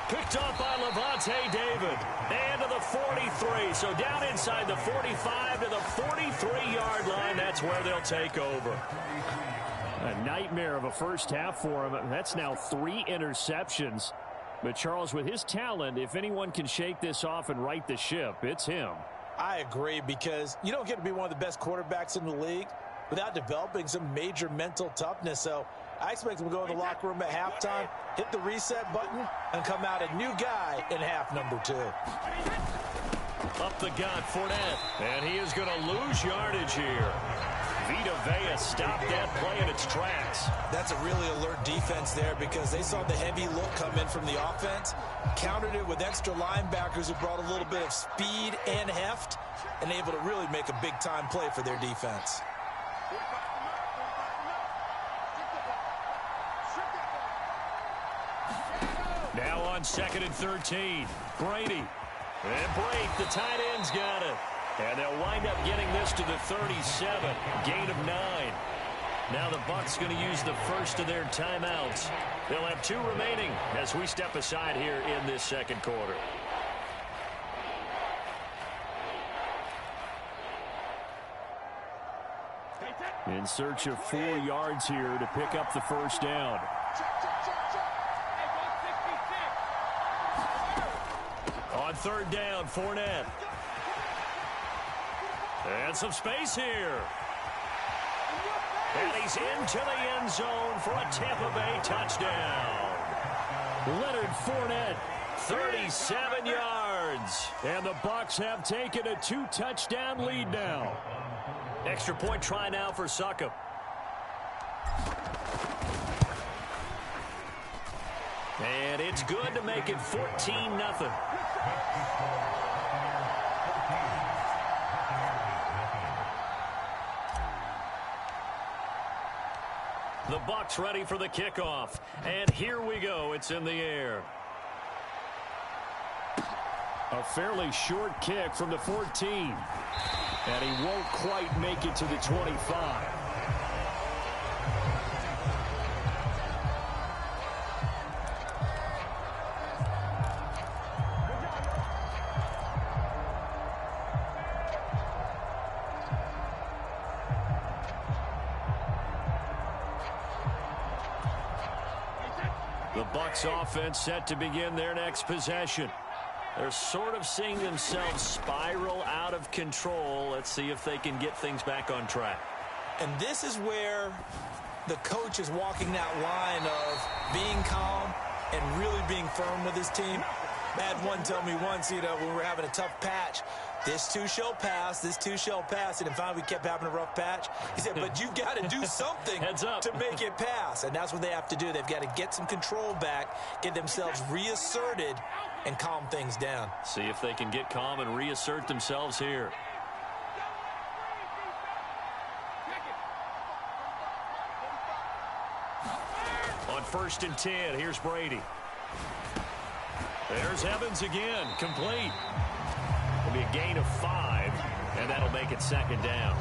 Speaker 1: Picked up by Levante David. And to the 43. So down inside the 45 to the 43-yard line. That's where they'll take over. A nightmare of a first half for him. That's now 3 interceptions. But Charles, with his talent, if anyone can shake this off and right the ship, it's him.
Speaker 3: I agree, because you don't get to be one of the best quarterbacks in the league without developing some major mental toughness. So I expect him to go in the locker room at halftime, hit the reset button, and come out a new guy in half number 2.
Speaker 1: Up the gut, Fournette. And he is going to lose yardage here. Vita Vea stopped that play in its tracks.
Speaker 3: That's a really alert defense there, because they saw the heavy look come in from the offense, countered it with extra linebackers who brought a little bit of speed and heft, and able to really make a big-time play for their defense.
Speaker 1: Now on 2nd and 13, Brady. And Brate, the tight end's got it. And they'll wind up getting this to the 37, gain of 9. Now the Bucs going to use the first of their timeouts. They'll have 2 remaining as we step aside here in this second quarter. In search of 4 yards here to pick up the first down. On 3rd down, Fournette. And some space here. And he's into the end zone for a Tampa Bay touchdown. Leonard Fournette, 37 yards. And the Bucs have taken a 2-touchdown lead now. Extra point try now for Succop. And it's good to make it 14-0. The Bucs ready for the kickoff. And here we go. It's in the air. A fairly short kick from the 14. And he won't quite make it to the 25. The Bucs offense set to begin their next possession. They're sort of seeing themselves spiral out of control. Let's see if they can get things back on track.
Speaker 3: And this is where the coach is walking that line of being calm and really being firm with his team. I had one tell me once, when we were having a tough patch, this too shall pass, this too shall pass. And finally we kept having a rough patch. He said, but you got to do something to make it pass. And that's what they have to do. They've got to get some control back, get themselves reasserted, and calm things down.
Speaker 1: See if they can get calm and reassert themselves here. On 1st and 10, here's Brady. There's Evans again, complete. It'll be a gain of 5, and that'll make it 2nd down.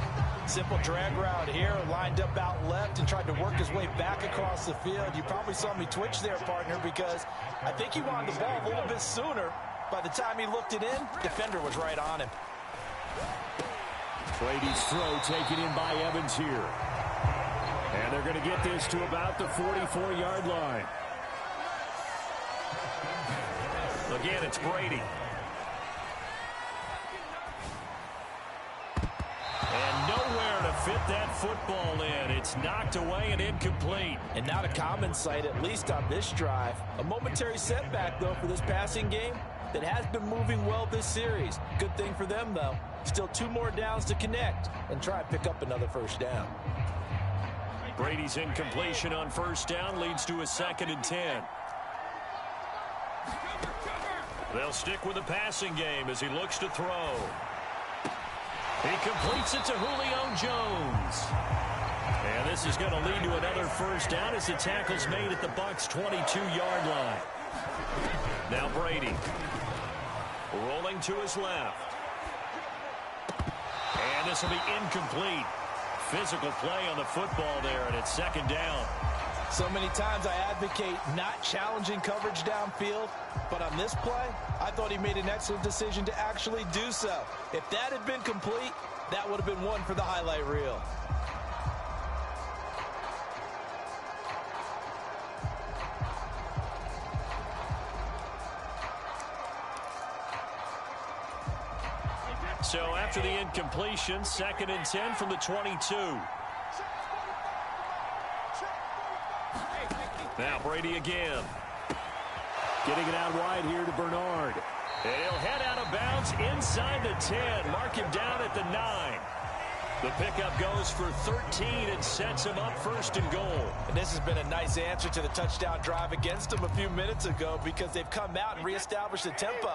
Speaker 3: Simple drag route here, lined up out left and tried to work his way back across the field. You probably saw me twitch there, partner, because I think he wanted the ball a little bit sooner. By the time he looked it in, defender was right on him.
Speaker 1: Brady's throw taken in by Evans here. And they're going to get this to about the 44-yard line. Again, it's Brady. And nowhere to fit that football in. It's knocked away and incomplete.
Speaker 3: And not a common sight, at least on this drive. A momentary setback, though, for this passing game that has been moving well this series. Good thing for them, though. Still 2 more downs to connect and try and pick up another 1st down.
Speaker 1: Brady's incompletion on 1st down leads to a 2nd and 10. They'll stick with the passing game as he looks to throw. He completes it to Julio Jones. And this is going to lead to another 1st down as the tackle's made at the Bucs' 22-yard line. Now Brady. Rolling to his left. And this will be incomplete. Physical play on the football there, and it's 2nd down.
Speaker 3: So many times I advocate not challenging coverage downfield, but on this play, I thought he made an excellent decision to actually do so. If that had been complete, that would have been one for the highlight reel.
Speaker 1: So after the incompletion, 2nd and 10 from the 22. Now Brady again. Getting it out wide here to Bernard. And he'll head out of bounds inside the 10. Mark him down at the 9. The pickup goes for 13 and sets him up 1st and goal.
Speaker 3: And this has been a nice answer to the touchdown drive against them a few minutes ago because they've come out and reestablished the tempo.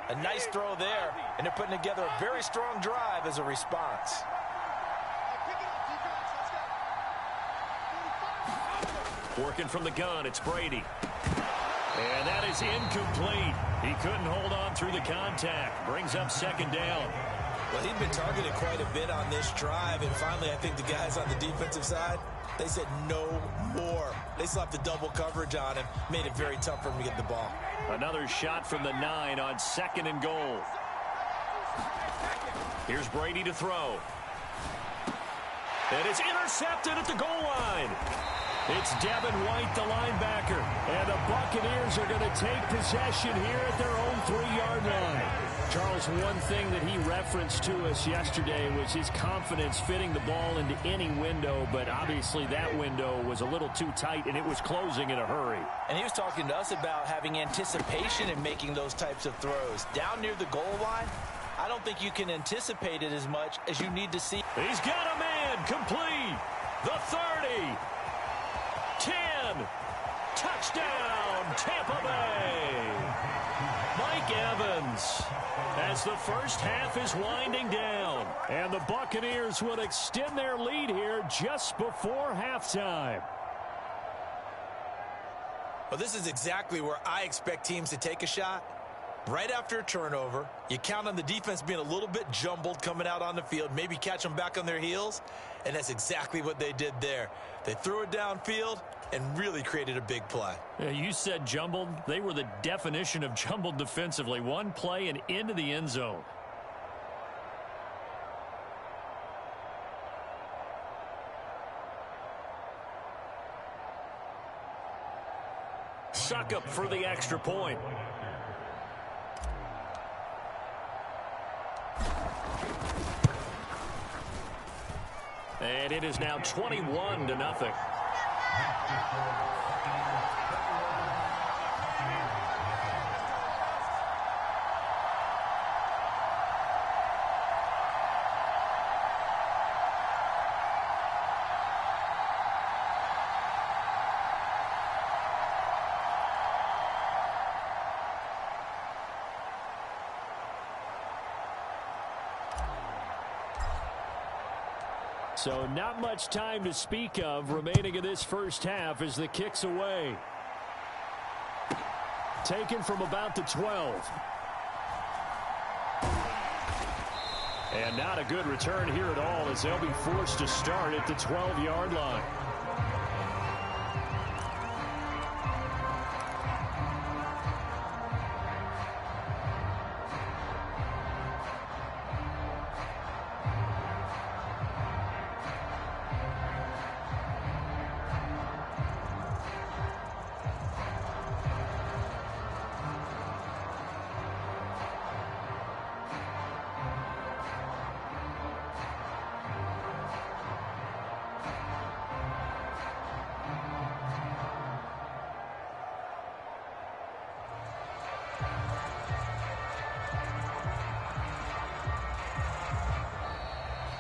Speaker 3: A nice throw there, and they're putting together a very strong drive as a response.
Speaker 1: Working from the gun, it's Brady. And that is incomplete. He couldn't hold on through the contact. Brings up 2nd down.
Speaker 3: Well, he'd been targeted quite a bit on this drive, and finally I think the guys on the defensive side, they said no more. They slapped the double coverage on him, made it very tough for him to get the ball.
Speaker 1: Another shot from the 9 on 2nd and goal. Here's Brady to throw. And it's intercepted at the goal line. It's Devin White, the linebacker. And the Buccaneers are going to take possession here at their own 3-yard line. Charles was one thing that he referenced to us yesterday was his confidence fitting the ball into any window, but obviously that window was a little too tight, and it was closing in a hurry.
Speaker 3: And he was talking to us about having anticipation in making those types of throws. Down near the goal line, I don't think you can anticipate it as much as you need to see.
Speaker 1: He's got a man complete. The 30. 10. Touchdown, Tampa Bay. Mike Evans, as the first half is winding down, and the Buccaneers will extend their lead here just before halftime.
Speaker 3: Well, this is exactly where I expect teams to take a shot. Right after a turnover, you count on the defense being a little bit jumbled coming out on the field, maybe catch them back on their heels, and that's exactly what they did there. They threw it downfield and really created a big play.
Speaker 1: Yeah, you said jumbled. They were the definition of jumbled defensively. One play and into the end zone. Suckup for the extra point. And it is now 21-0. So not much time to speak of remaining in this first half as the kick's away. Taken from about the 12. And not a good return here at all as they'll be forced to start at the 12-yard line.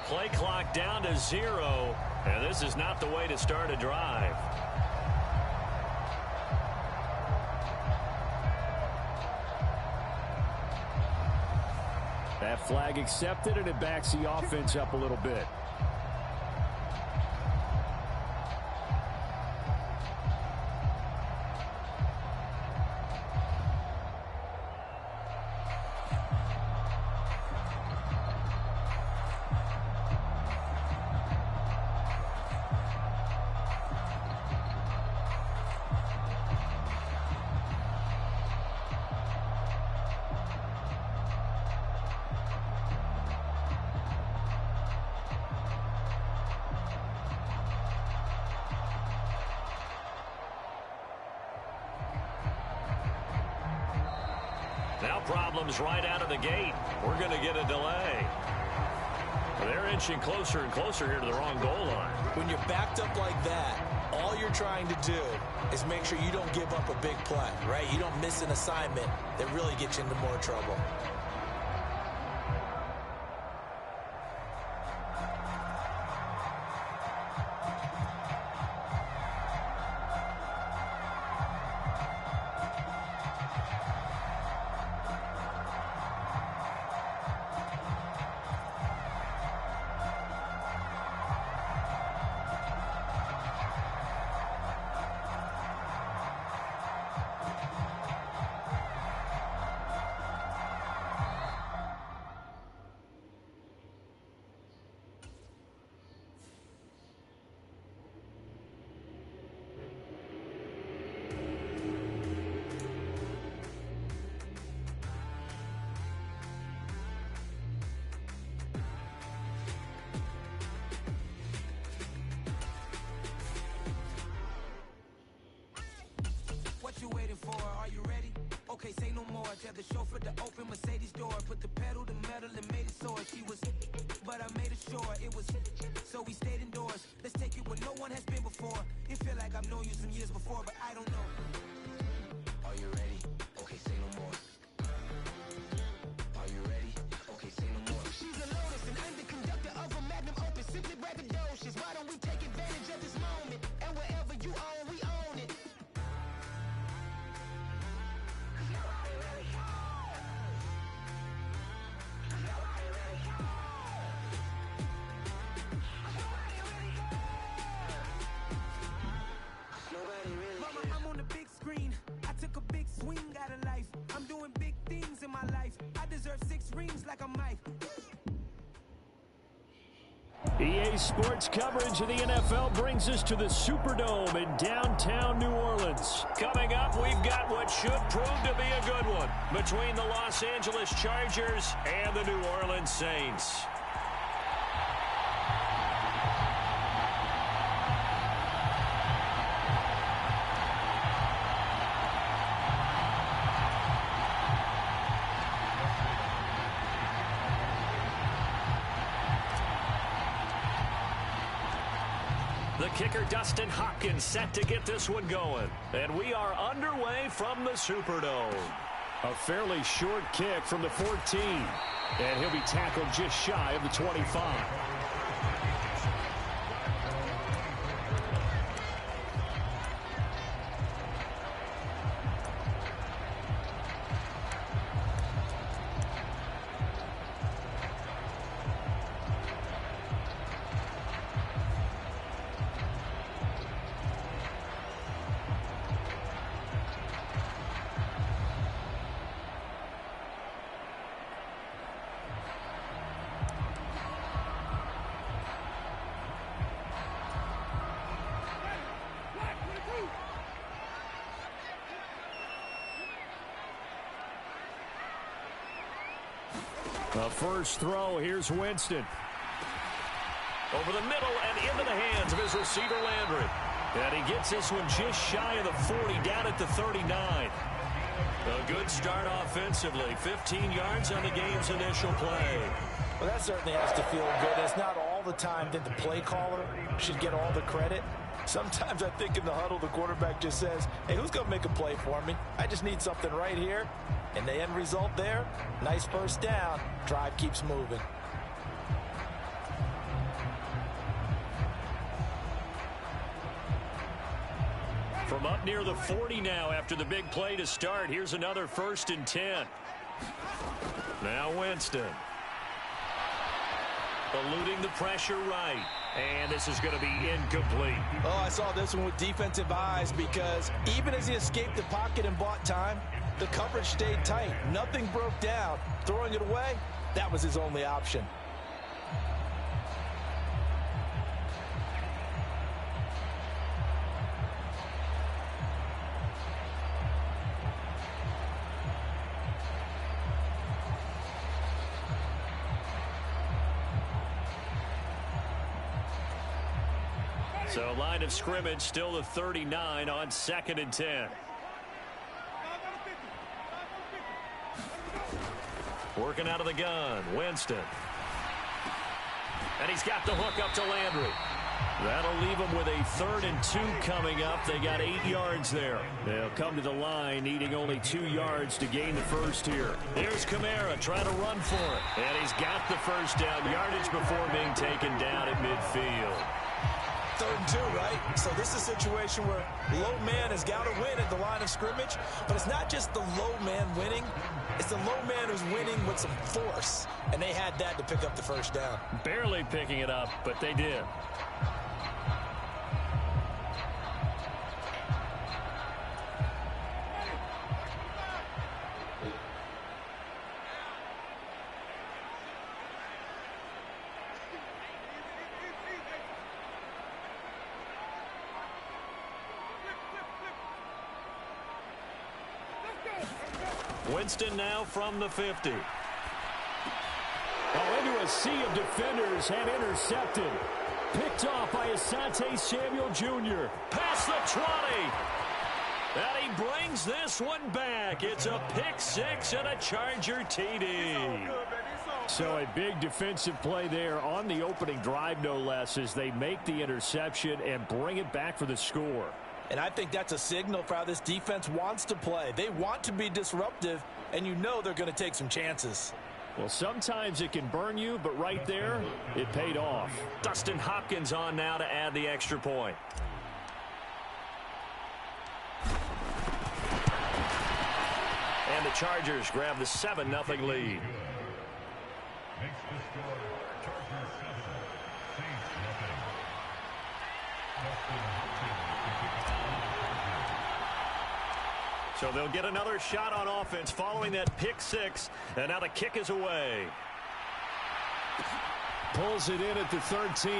Speaker 1: Play clock down to 0, and this is not the way to start a drive. That flag accepted, and it backs the offense up a little bit. Now problems right out of the gate. We're going to get a delay. They're inching closer and closer here to the wrong goal line.
Speaker 3: When you're backed up like that, all you're trying to do is make sure you don't give up a big play, right? You don't miss an assignment that really gets you into more trouble.
Speaker 4: okay, say no more. Tell the chauffeur to open Mercedes door. Put the pedal to metal and made it soar. She was, but I made it sure it was. So we stayed indoors. Let's take it where no one has been before. It feel like I've known you some years before, but I don't know. Are you ready? Okay, say no more. Are you ready? Okay, say no more. She's a Lotus and I'm the conductor of a Magnum Opus. Simply braggadocious. Why don't we take advantage of this moment? And wherever you own, we own it. Mama, I'm on the big screen. I took a big swing out of life. I'm doing big things in my life. I deserve 6 rings like a Mike.
Speaker 1: EA Sports coverage of the NFL brings us to the Superdome in downtown New Orleans.
Speaker 2: Coming up, we've got what should prove to be a good one between the Los Angeles Chargers and the New Orleans Saints. The kicker, Dustin Hopkins, set to get this one going. And we are underway from the Superdome.
Speaker 1: A fairly short kick from the 14. And he'll be tackled just shy of the 25. The first throw, here's Winston.
Speaker 2: Over the middle and into the hands of his receiver, Landry.
Speaker 1: And he gets this one just shy of the 40, down at the 39.
Speaker 2: A good start offensively. 15 yards on the game's initial play.
Speaker 3: Well, that certainly has to feel good. It's not all the time that the play caller should get all the credit. Sometimes I think in the huddle, the quarterback just says, hey, who's going to make a play for me? I just need something right here. And the end result there, nice first down. Drive keeps moving.
Speaker 2: From up near the 40 now after the big play to start. Here's another 1st and 10. Now Winston. Eluding the pressure right. And this is going to be incomplete.
Speaker 3: Oh, I saw this one with defensive eyes because even as he escaped the pocket and bought time, the coverage stayed tight. Nothing broke down. Throwing it away, that was his only option.
Speaker 2: So line of scrimmage still the 39 on 2nd and 10. Working out of the gun, Winston. And he's got the hook up to Landry. That'll leave him with a 3rd and 2 coming up. They got 8 yards there.
Speaker 1: They'll come to the line needing only 2 yards to gain the first here.
Speaker 2: Here's Kamara trying to run for it. And he's got the first down yardage before being taken down at midfield.
Speaker 3: 3rd and 2, right? So this is a situation where low man has got to win at the line of scrimmage, but it's not just the low man winning. It's the low man who's winning with some force, and they had that to pick up the first down.
Speaker 2: Barely picking it up, but they did. Winston now from the 50.
Speaker 1: Into a sea of defenders and intercepted. Picked off by Asante Samuel Jr.
Speaker 2: Past the 20.
Speaker 1: And he brings this one back. It's a pick six and a Charger TD.
Speaker 2: So a big defensive play there on the opening drive, no less, as they make the interception and bring it back for the score.
Speaker 3: And I think that's a signal for how this defense wants to play. They want to be disruptive, and you know they're going to take some chances.
Speaker 2: Well, sometimes it can burn you, but right there, it paid off.
Speaker 1: Dustin Hopkins on now to add the extra point. And the Chargers grab the 7-0 lead. So they'll get another shot on offense following that pick six, and now the kick is away.
Speaker 2: Pulls it in at the 13.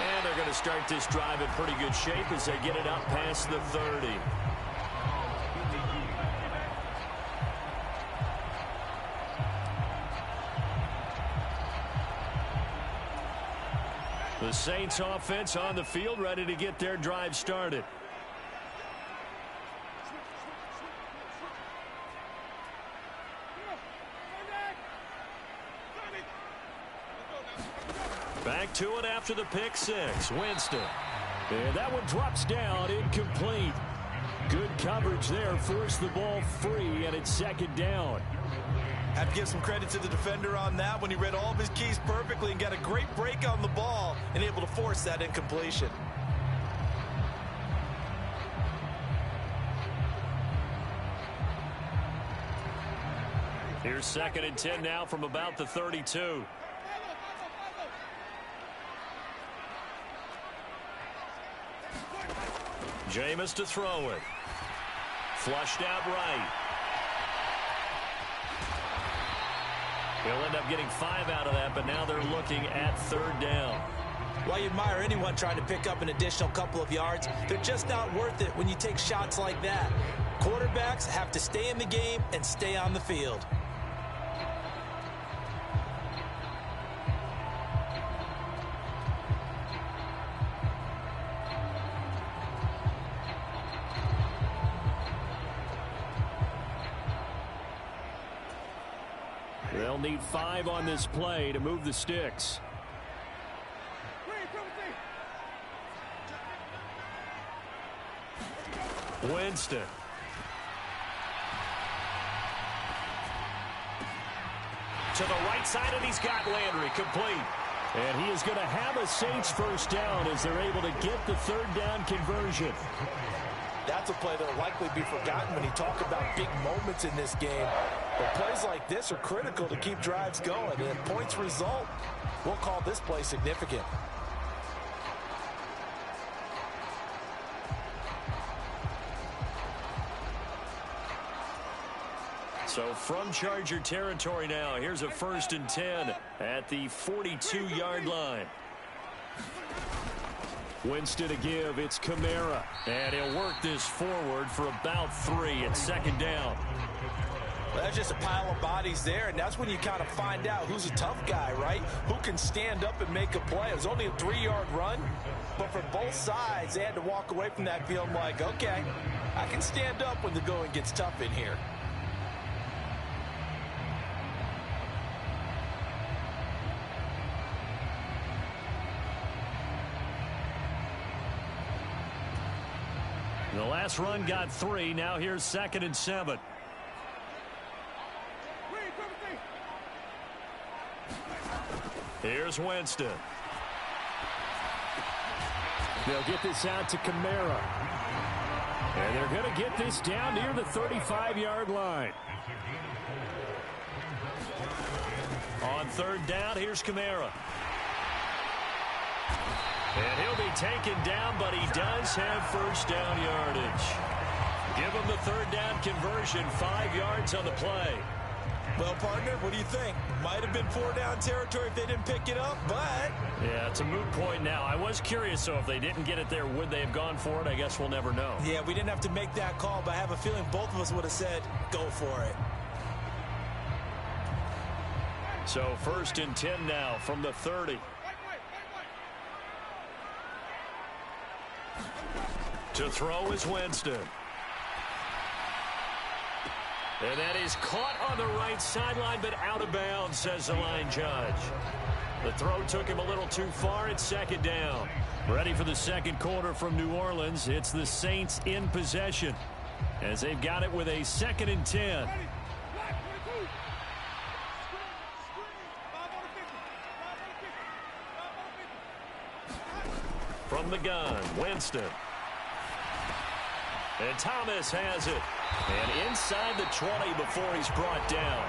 Speaker 1: And they're going to start this drive in pretty good shape as they get it up past the 30. The Saints offense on the field, ready to get their drive started. Back to it after the pick six. Winston.
Speaker 2: And that one drops down, incomplete. Good coverage there, forced the ball free, and it's second down.
Speaker 3: Have to give some credit to the defender on that when he read all of his keys perfectly and got a great break on the ball and able to force that incompletion.
Speaker 1: Here's 2nd and 10 now from about the 32. Jameis to throw it. Flushed out right. He'll end up getting 5 out of that, but now they're looking at 3rd down.
Speaker 3: While you admire anyone trying to pick up an additional couple of yards, they're just not worth it when you take shots like that. Quarterbacks have to stay in the game and stay on the field.
Speaker 2: They'll need 5 on this play to move the sticks.
Speaker 1: Winston. To the right side, and he's got Landry complete.
Speaker 2: And he is going to have a Saints first down as they're able to get the 3rd down conversion.
Speaker 3: That's a play that will likely be forgotten when you talk about big moments in this game. But plays like this are critical to keep drives going. And if points result, we'll call this play significant.
Speaker 1: So from Charger territory now, here's a 1st and 10 at the 42-yard line.
Speaker 2: Winston to give. It's Kamara.
Speaker 1: And he'll work this forward for about 3 at 2nd down.
Speaker 3: Well, that's just a pile of bodies there, and that's when you kind of find out who's a tough guy, right? Who can stand up and make a play. It was only a 3-yard run, but for both sides, they had to walk away from that feeling like, okay, I can stand up when the going gets tough in here.
Speaker 1: The last run got 3. Now here's 2nd and 7. Here's Winston.
Speaker 2: They'll get this out to Kamara. And they're going to get this down near the 35-yard line.
Speaker 1: On 3rd down, here's Kamara. And he'll be taken down, but he does have 1st down yardage. Give him the 3rd down conversion, 5 yards on the play.
Speaker 3: Well, partner, what do you think? Might have been 4-down territory if they didn't pick it up, but...
Speaker 1: Yeah, it's a moot point now. I was curious, so if they didn't get it there, would they have gone for it? I guess we'll never know.
Speaker 3: Yeah, we didn't have to make that call, but I have a feeling both of us would have said, go for it.
Speaker 1: So 1st and 10 now from the 30. To throw is Winston. And that is caught on the right sideline, but out of bounds, says the line judge. The throw took him a little too far. It's second down. Ready for the second quarter from New Orleans. It's the Saints in possession as they've got it with a 2nd and 10. From the gun, Winston. And Thomas has it. And inside the 20 before he's brought down.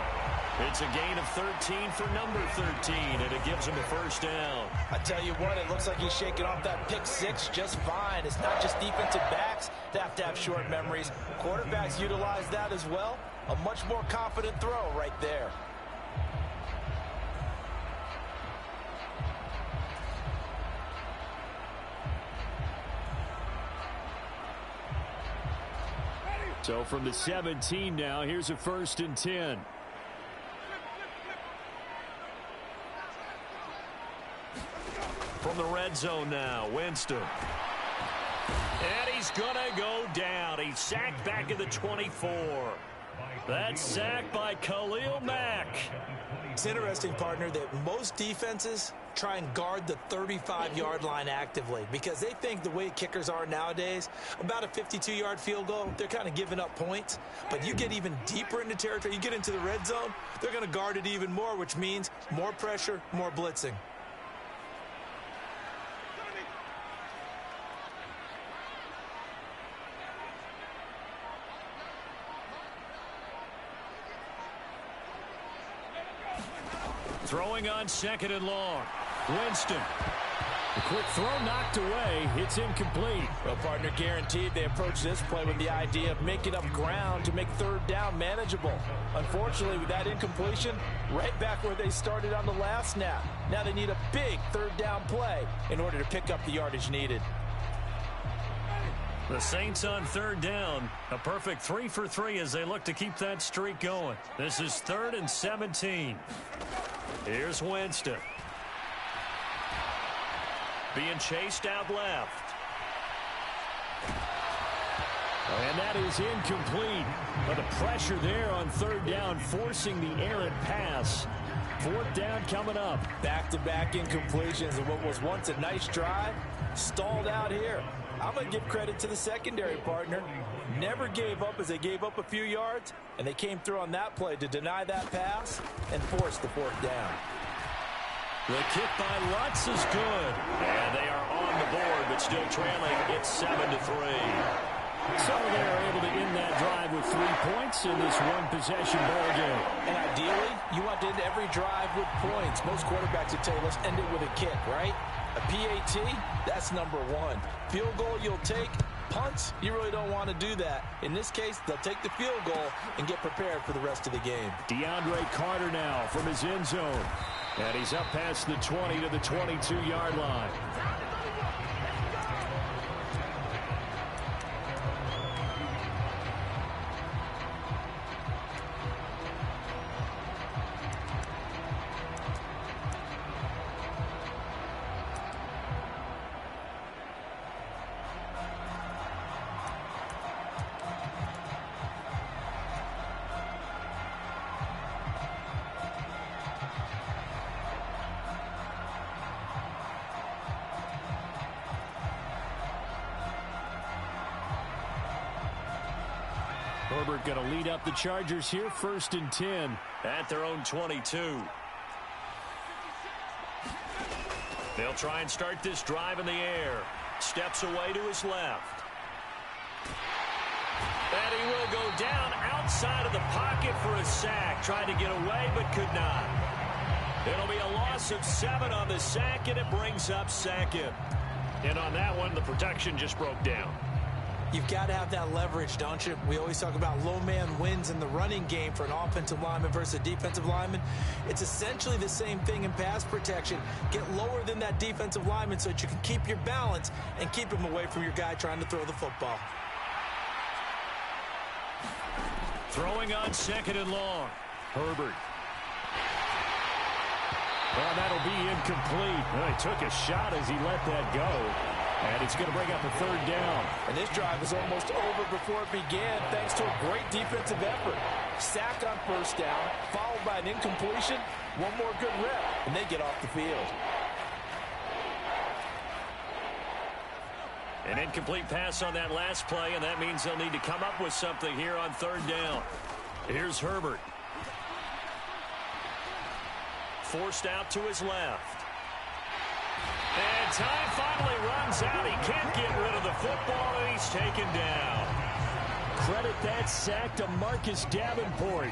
Speaker 1: It's a gain of 13 for number 13, and it gives him a first down.
Speaker 3: I tell you what, it looks like he's shaking off that pick six just fine. It's not just defensive backs that have to have short memories. Quarterbacks utilize that as well. A much more confident throw right there.
Speaker 1: So from the 17 now, here's a 1st and 10. From the red zone now, Winston. And he's going to go down. He's sacked back at the 24. That's sacked by Khalil Mack.
Speaker 3: It's interesting, partner, that most defenses try and guard the 35-yard line actively because they think the way kickers are nowadays, about a 52-yard field goal, they're kind of giving up points. But you get even deeper into territory, you get into the red zone, they're going to guard it even more, which means more pressure, more blitzing.
Speaker 1: Throwing on 2nd and long. Winston. The quick throw knocked away. It's incomplete.
Speaker 3: Well, partner, guaranteed they approach this play with the idea of making up ground to make 3rd down manageable. Unfortunately, with that incompletion, right back where they started on the last snap. Now they need a big 3rd down play in order to pick up the yardage needed.
Speaker 1: The Saints on 3rd down. A perfect 3 for 3 as they look to keep that streak going. This is 3rd and 17. Here's Winston. Being chased out left. And that is incomplete. But the pressure there on 3rd down, forcing the errant pass. 4th down coming up.
Speaker 3: Back-to-back incompletions of what was once a nice drive, stalled out here. I'm going to give credit to the secondary, partner. Never gave up as they gave up a few yards, and they came through on that play to deny that pass and force the 4th down.
Speaker 1: The kick by Lutz is good. And they are on the board, but still trailing. It's 7-3. So they're able to end that drive with 3 points in this one-possession ball game.
Speaker 3: And ideally, you want to end every drive with points. Most quarterbacks would tell you, let's end it with a kick, right? A PAT, that's number 1. Field goal you'll take. Punts, you really don't want to do that. In this case, they'll take the field goal and get prepared for the rest of the game.
Speaker 1: DeAndre Carter now from his end zone. And he's up past the 20 to the 22-yard line. Herbert going to lead up the Chargers here, 1st and 10 at their own 22. They'll try and start this drive in the air. Steps away to his left. And he will go down outside of the pocket for a sack. Tried to get away, but could not. It'll be a loss of 7 on the sack, and it brings up 2nd. And on that one, the protection just broke down.
Speaker 3: You've got to have that leverage, don't you? We always talk about low man wins in the running game for an offensive lineman versus a defensive lineman. It's essentially the same thing in pass protection. Get lower than that defensive lineman so that you can keep your balance and keep him away from your guy trying to throw the football.
Speaker 1: Throwing on 2nd and long. Herbert. Well, that'll be incomplete. Well, he took a shot as he let that go. And it's going to bring up a third down.
Speaker 3: And this drive is almost over before it began thanks to a great defensive effort. Sack on first down, followed by an incompletion, one more good rep, and they get off the field.
Speaker 2: An incomplete pass on that last play, and that means they'll need to come up with something here on third down. Here's Herbert. Forced out to his left. And time finally runs out. He can't get rid of the football, and he's taken down.
Speaker 1: Credit that sack to Marcus Davenport.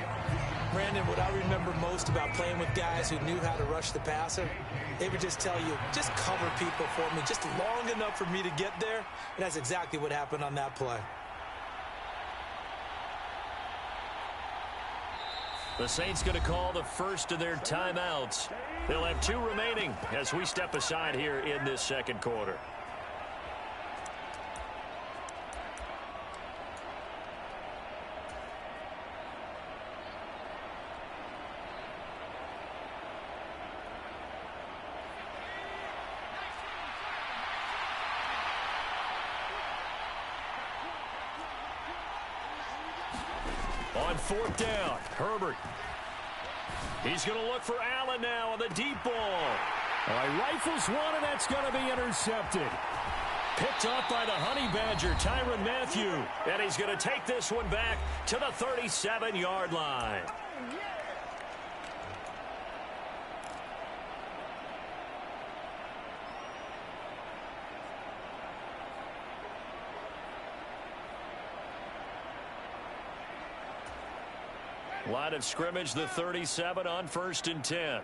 Speaker 3: Brandon, what I remember most about playing with guys who knew how to rush the passer, they would just tell you, just cover people for me, just long enough for me to get there. And that's exactly what happened on that play.
Speaker 2: The Saints going to call the first of their timeouts. They'll have 2 remaining as we step aside here in this second quarter. On fourth down, Herbert. He's going to look for Allen now on the deep ball.
Speaker 1: He rifles one, and that's going to be intercepted.
Speaker 2: Picked up by the Honey Badger, Tyrann Mathieu. And he's going to take this one back to the 37-yard line. Line of scrimmage, the 37 on 1st and 10.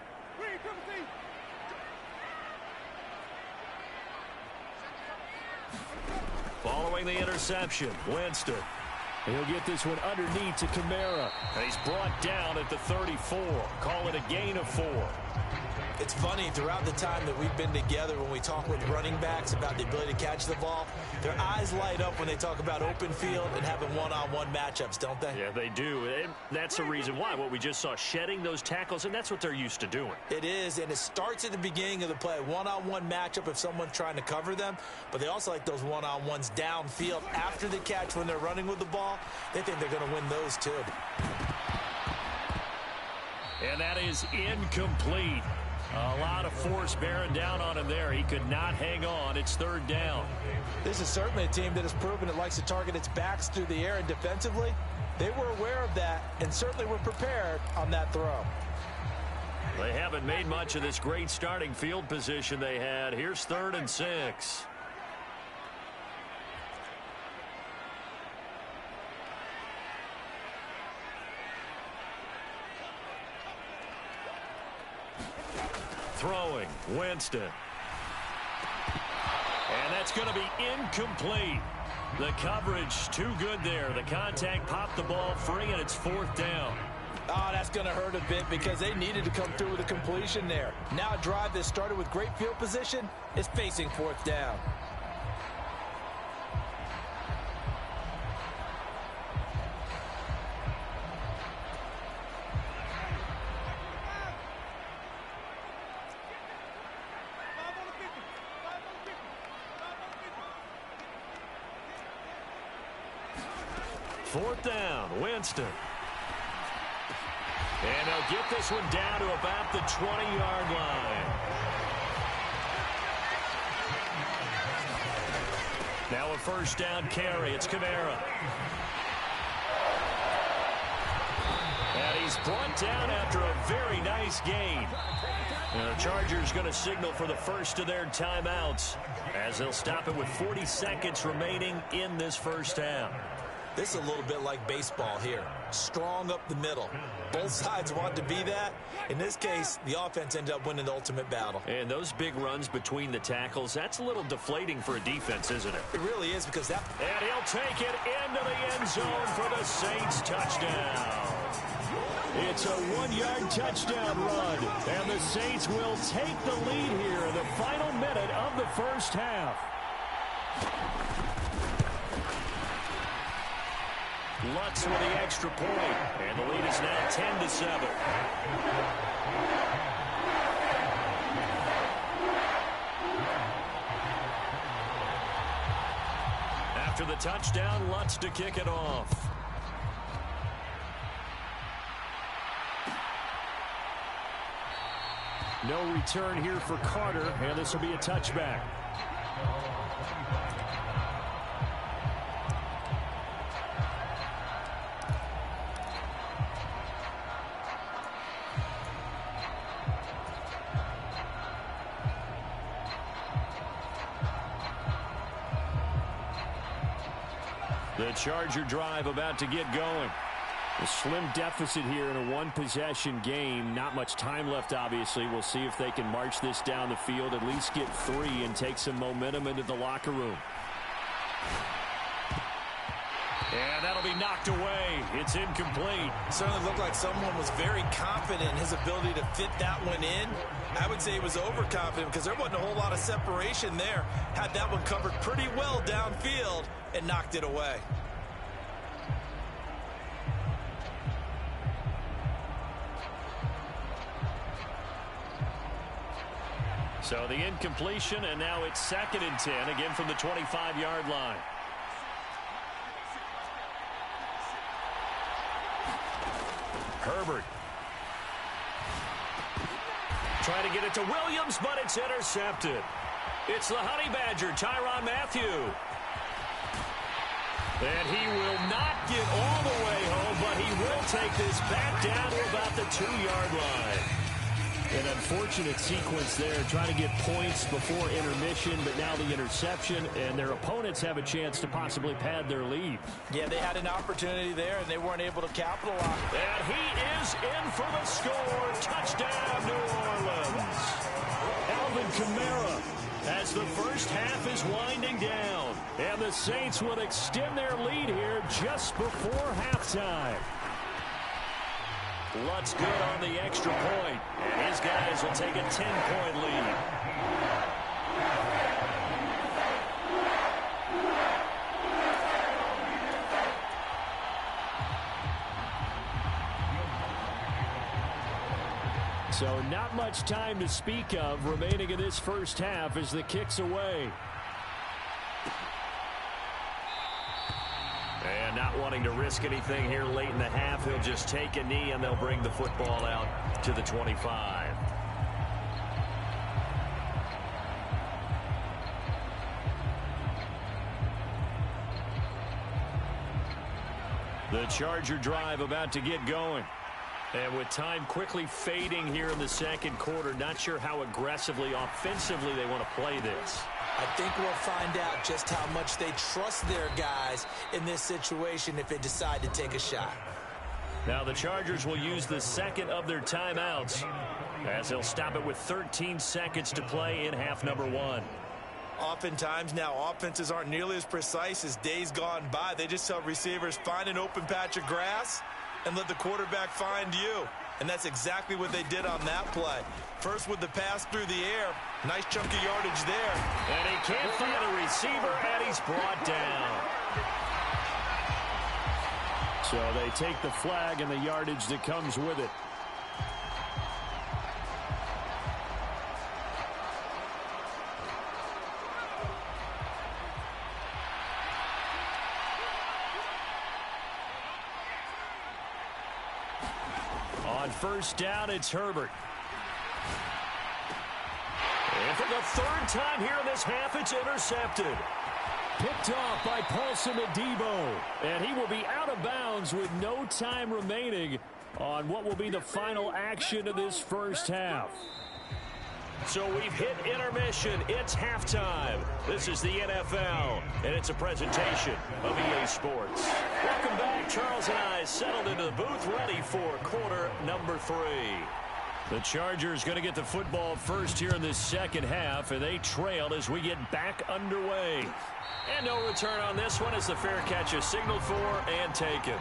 Speaker 2: Following the interception, Winston.
Speaker 1: He'll get this one underneath to Kamara.
Speaker 2: And he's brought down at the 34. Call it a gain of 4.
Speaker 3: It's funny, throughout the time that we've been together, when we talk with running backs about the ability to catch the ball, their eyes light up when they talk about open field and having one-on-one matchups, don't they?
Speaker 2: Yeah, they do. And that's the reason why. What we just saw, shedding those tackles, and that's what they're used to doing.
Speaker 3: It is, and it starts at the beginning of the play. One-on-one matchup if someone's trying to cover them, but they also like those one-on-ones downfield after the catch when they're running with the ball. They think they're going to win those too.
Speaker 2: And that is incomplete. A lot of force bearing down on him there. He could not hang on. It's third down.
Speaker 3: This is certainly a team that has proven it likes to target its backs through the air, and defensively, they were aware of that and certainly were prepared on that throw.
Speaker 2: They haven't made much of this great starting field position they had. Here's 3rd and 6. Throwing, Winston. And that's going to be incomplete. The coverage too good there. The contact popped the ball free, and it's 4th down.
Speaker 3: Oh, that's going to hurt a bit because they needed to come through with a completion there. Now a drive that started with great field position is facing 4th down.
Speaker 2: Fourth down, Winston. And they'll get this one down to about the 20-yard line. Now a first down carry. It's Kamara. And he's brought down after a very nice gain. And the Chargers going to signal for the first of their timeouts as they'll stop it with 40 seconds remaining in this first half.
Speaker 3: This is a little bit like baseball here. Strong up the middle. Both sides want to be that. In this case, the offense ended up winning the ultimate battle.
Speaker 2: And those big runs between the tackles, that's a little deflating for a defense, isn't it?
Speaker 3: It really is because that...
Speaker 2: And he'll take it into the end zone for the Saints touchdown.
Speaker 1: It's a 1-yard touchdown run. And the Saints will take the lead here in the final minute of the first half.
Speaker 2: Lutz with the extra point, and the lead is now 10-7.
Speaker 1: After the touchdown, Lutz to kick it off. No return here for Carter, and this will be a touchback. The Charger drive about to get going. A slim deficit here in a one-possession game. Not much time left, obviously. We'll see if they can march this down the field, at least get 3, and take some momentum into the locker room. And that'll be knocked away. It's incomplete.
Speaker 3: Certainly looked like someone was very confident in his ability to fit that one in. I would say he was overconfident because there wasn't a whole lot of separation there. Had that one covered pretty well downfield and knocked it away.
Speaker 1: So the incompletion, and now it's 2nd and 10, again from the 25-yard line. Herbert. Trying to get it to Williams, but it's intercepted. It's the Honey Badger, Tyrann Mathieu. And he will not get all the way home, but he will take this back down to about the 2-yard line. An unfortunate sequence there, trying to get points before intermission, but now the interception, and their opponents have a chance to possibly pad their lead.
Speaker 3: Yeah, they had an opportunity there, and they weren't able to capitalize.
Speaker 1: And he is in for the score. Touchdown, New Orleans. Alvin Kamara, as the first half is winding down, and the Saints will extend their lead here just before halftime. Lutz good on the extra point, and his guys will take a 10-point lead. So not much time to speak of remaining in this first half as the kick's away. And not wanting to risk anything here late in the half, he'll just take a knee and they'll bring the football out to the 25. The Charger drive about to get going. And with time quickly fading here in the second quarter, not sure how aggressively, offensively they want to play this.
Speaker 3: I think we'll find out just how much they trust their guys in this situation if they decide to take a shot.
Speaker 1: Now the Chargers will use the second of their timeouts as they'll stop it with 13 seconds to play in half number 1.
Speaker 3: Oftentimes now offenses aren't nearly as precise as days gone by. They just tell receivers, find an open patch of grass and let the quarterback find you. And that's exactly what they did on that play. First with the pass through the air. Nice chunk of yardage there.
Speaker 1: And he can't find a receiver, and he's brought down. So they take the flag and the yardage that comes with it. On first down, it's Herbert. And for the third time here in this half, it's intercepted. Picked off by Paulson Adebo. And he will be out of bounds with no time remaining on what will be the final action of this first half. So we've hit intermission. It's halftime. This is the NFL, and it's a presentation of EA Sports. Welcome back. Charles and I settled into the booth, ready for quarter number 3. The Chargers going to get the football first here in this second half, and they trail as we get back underway. And no return on this one as the fair catch is signaled for and taken.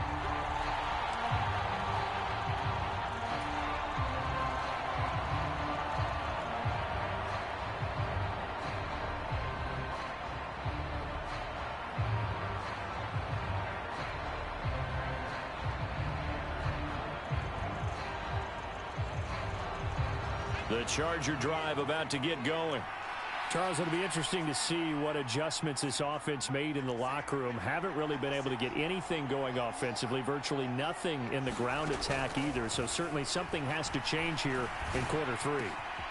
Speaker 1: The Charger drive about to get going. Charles, it'll be interesting to see what adjustments this offense made in the locker room. Haven't really been able to get anything going offensively, virtually nothing in the ground attack either. So certainly something has to change here in quarter 3.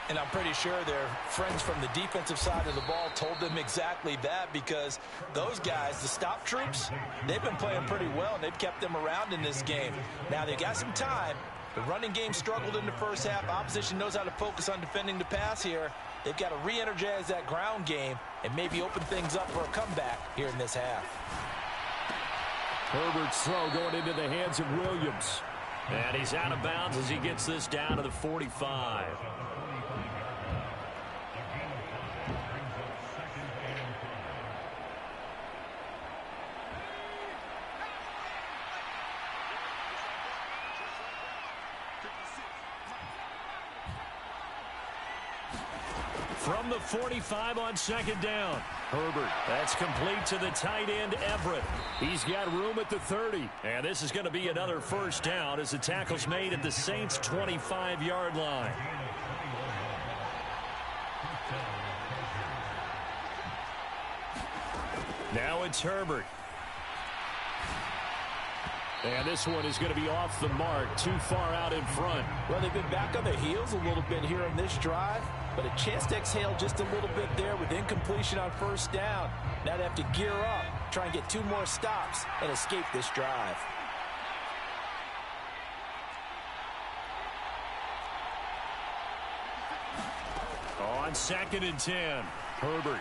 Speaker 3: And I'm pretty sure their friends from the defensive side of the ball told them exactly that, because those guys, the stop troops, they've been playing pretty well, and they've kept them around in this game. Now, they got some time. The running game struggled in the first half. Opposition knows how to focus on defending the pass here. They've got to re-energize that ground game and maybe open things up for a comeback here in this half.
Speaker 1: Herbert's throw going into the hands of Williams. And he's out of bounds as he gets this down to the 45. From the 45 on second down. Herbert, that's complete to the tight end, Everett. He's got room at the 30. And this is going to be another first down as the tackle's made at the Saints' 25-yard line. Now it's Herbert. And this one is going to be off the mark, too far out in front.
Speaker 3: Well, they've been back on their heels a little bit here on this drive, but a chance to exhale just a little bit there with incompletion on first down. Now they have to gear up, try and get 2 more stops, and escape this drive.
Speaker 1: On 2nd and 10, Herbert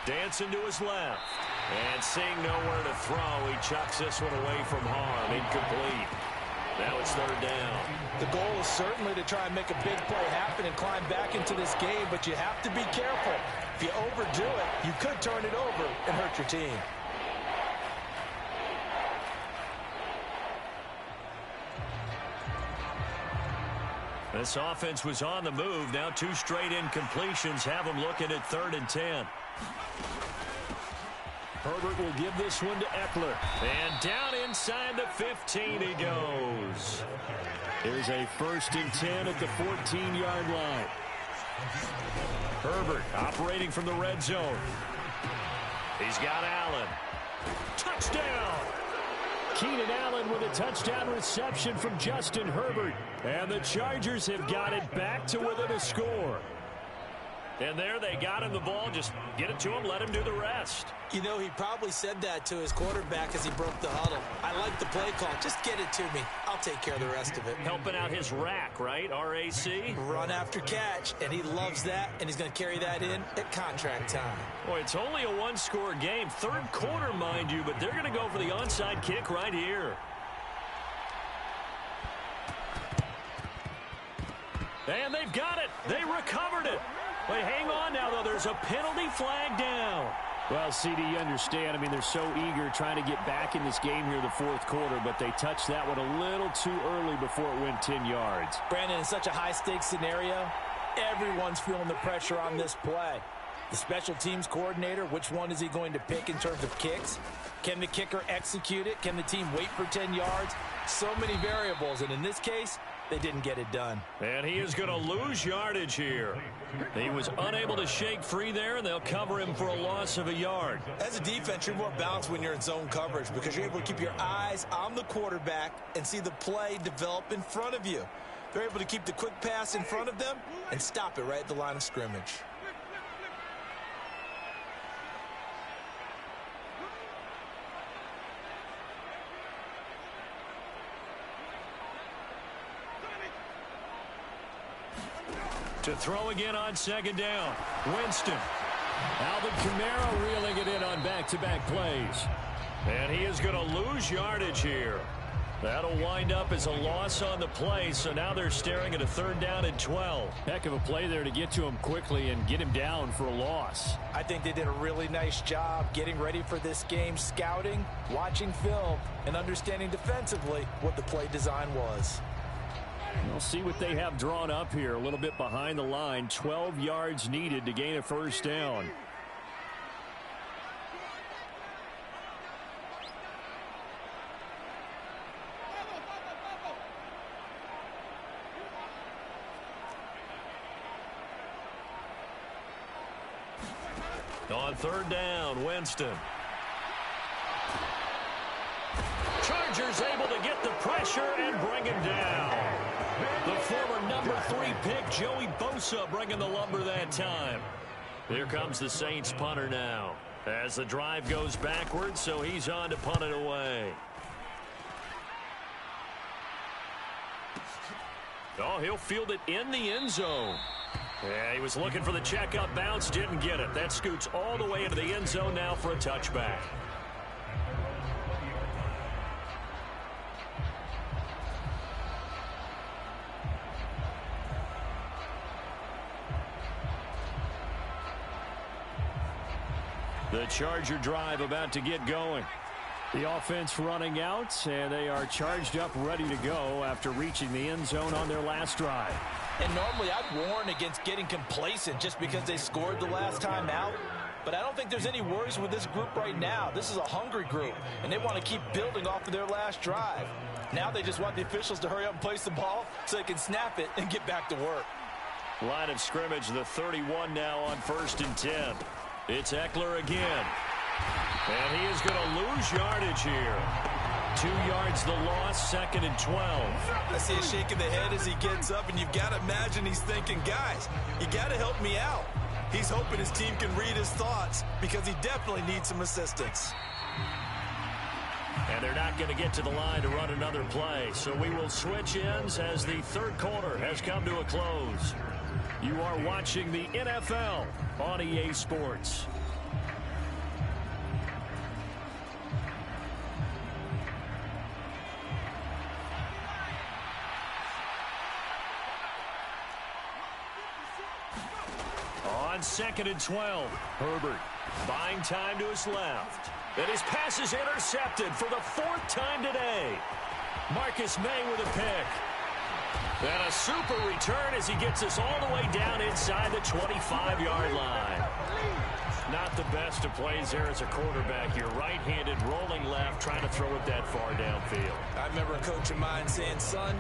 Speaker 1: dancing to his left. And seeing nowhere to throw, he chucks this one away from harm. Incomplete. Now it's 3rd down.
Speaker 3: The goal is certainly to try and make a big play happen and climb back into this game, but you have to be careful. If you overdo it, you could turn it over and hurt your team.
Speaker 1: This offense was on the move. Now 2 straight incompletions have them looking at 3rd and 10. Herbert will give this one to Eckler. And down inside the 15 he goes. Here's a 1st and 10 at the 14-yard line. Herbert operating from the red zone. He's got Allen. Touchdown! Keenan Allen with a touchdown reception from Justin Herbert. And the Chargers have got it back to within a score. And there they got him the ball. Just get it to him, let him do the rest.
Speaker 3: You know, he probably said that to his quarterback as he broke the huddle. I like the play call. Just get it to me. I'll take care of the rest of it.
Speaker 1: Helping out his rack, right? R-A-C?
Speaker 3: Run after catch, and he loves that, and he's going to carry that in at contract time.
Speaker 1: Boy, it's only a 1-score game. 3rd quarter, mind you, but they're going to go for the onside kick right here. And they've got it. They recovered it. Wait, hang on now, though. There's a penalty flag down. Well, CD, you understand. I mean, they're so eager trying to get back in this game here the 4th quarter, but they touched that one a little too early before it went 10 yards.
Speaker 3: Brandon, in such a high-stakes scenario, everyone's feeling the pressure on this play. The special teams coordinator, which one is he going to pick in terms of kicks? Can the kicker execute it? Can the team wait for 10 yards? So many variables, and in this case, they didn't get it done.
Speaker 1: And he is going to lose yardage here. He was unable to shake free there, and they'll cover him for a loss of a yard.
Speaker 3: As a defense, you're more balanced when you're in zone coverage because you're able to keep your eyes on the quarterback and see the play develop in front of you. They're able to keep the quick pass in front of them and stop it right at the line of scrimmage.
Speaker 1: To throw again on 2nd down. Winston. Alvin Kamara reeling it in on back-to-back plays. And he is going to lose yardage here. That'll wind up as a loss on the play, so now they're staring at a 3rd down and 12. Heck of a play there to get to him quickly and get him down for a loss.
Speaker 3: I think they did a really nice job getting ready for this game, scouting, watching film, and understanding defensively what the play design was.
Speaker 1: We'll see what they have drawn up here. A little bit behind the line. 12 yards needed to gain a 1st down. On third down, Winston. Chargers able to get the pressure and bring him down. The former number 3 pick, Joey Bosa, bringing the lumber that time. Here comes the Saints punter now. As the drive goes backwards, so he's on to punt it away. Oh, he'll field it in the end zone. Yeah, he was looking for the checkup bounce, didn't get it. That scoots all the way into the end zone now for a touchback. The Charger drive about to get going. The offense running out, and they are charged up, ready to go after reaching the end zone on their last drive.
Speaker 3: And normally I'd warn against getting complacent just because they scored the last time out. But I don't think there's any worries with this group right now. This is a hungry group, and they want to keep building off of their last drive. Now they just want the officials to hurry up and place the ball so they can snap it and get back to work.
Speaker 1: Line of scrimmage, the 31 now on 1st and 10. It's Eckler again. And he is going to lose yardage here. 2 yards the loss, 2nd and 12.
Speaker 3: I see a shake of the head as he gets up, and you've got to imagine he's thinking, guys, you got to help me out. He's hoping his team can read his thoughts because he definitely needs some assistance.
Speaker 1: And they're not going to get to the line to run another play. So we will switch ends as the third quarter has come to a close. You are watching the NFL on EA Sports. On 2nd and 12, Herbert buying time to his left. And his pass is intercepted for the 4th time today. Marcus May with a pick. And a super return as he gets us all the way down inside the 25-yard line. Not the best of plays there as a quarterback. You're right-handed, rolling left, trying to throw it that far downfield.
Speaker 3: I remember a coach of mine saying, son,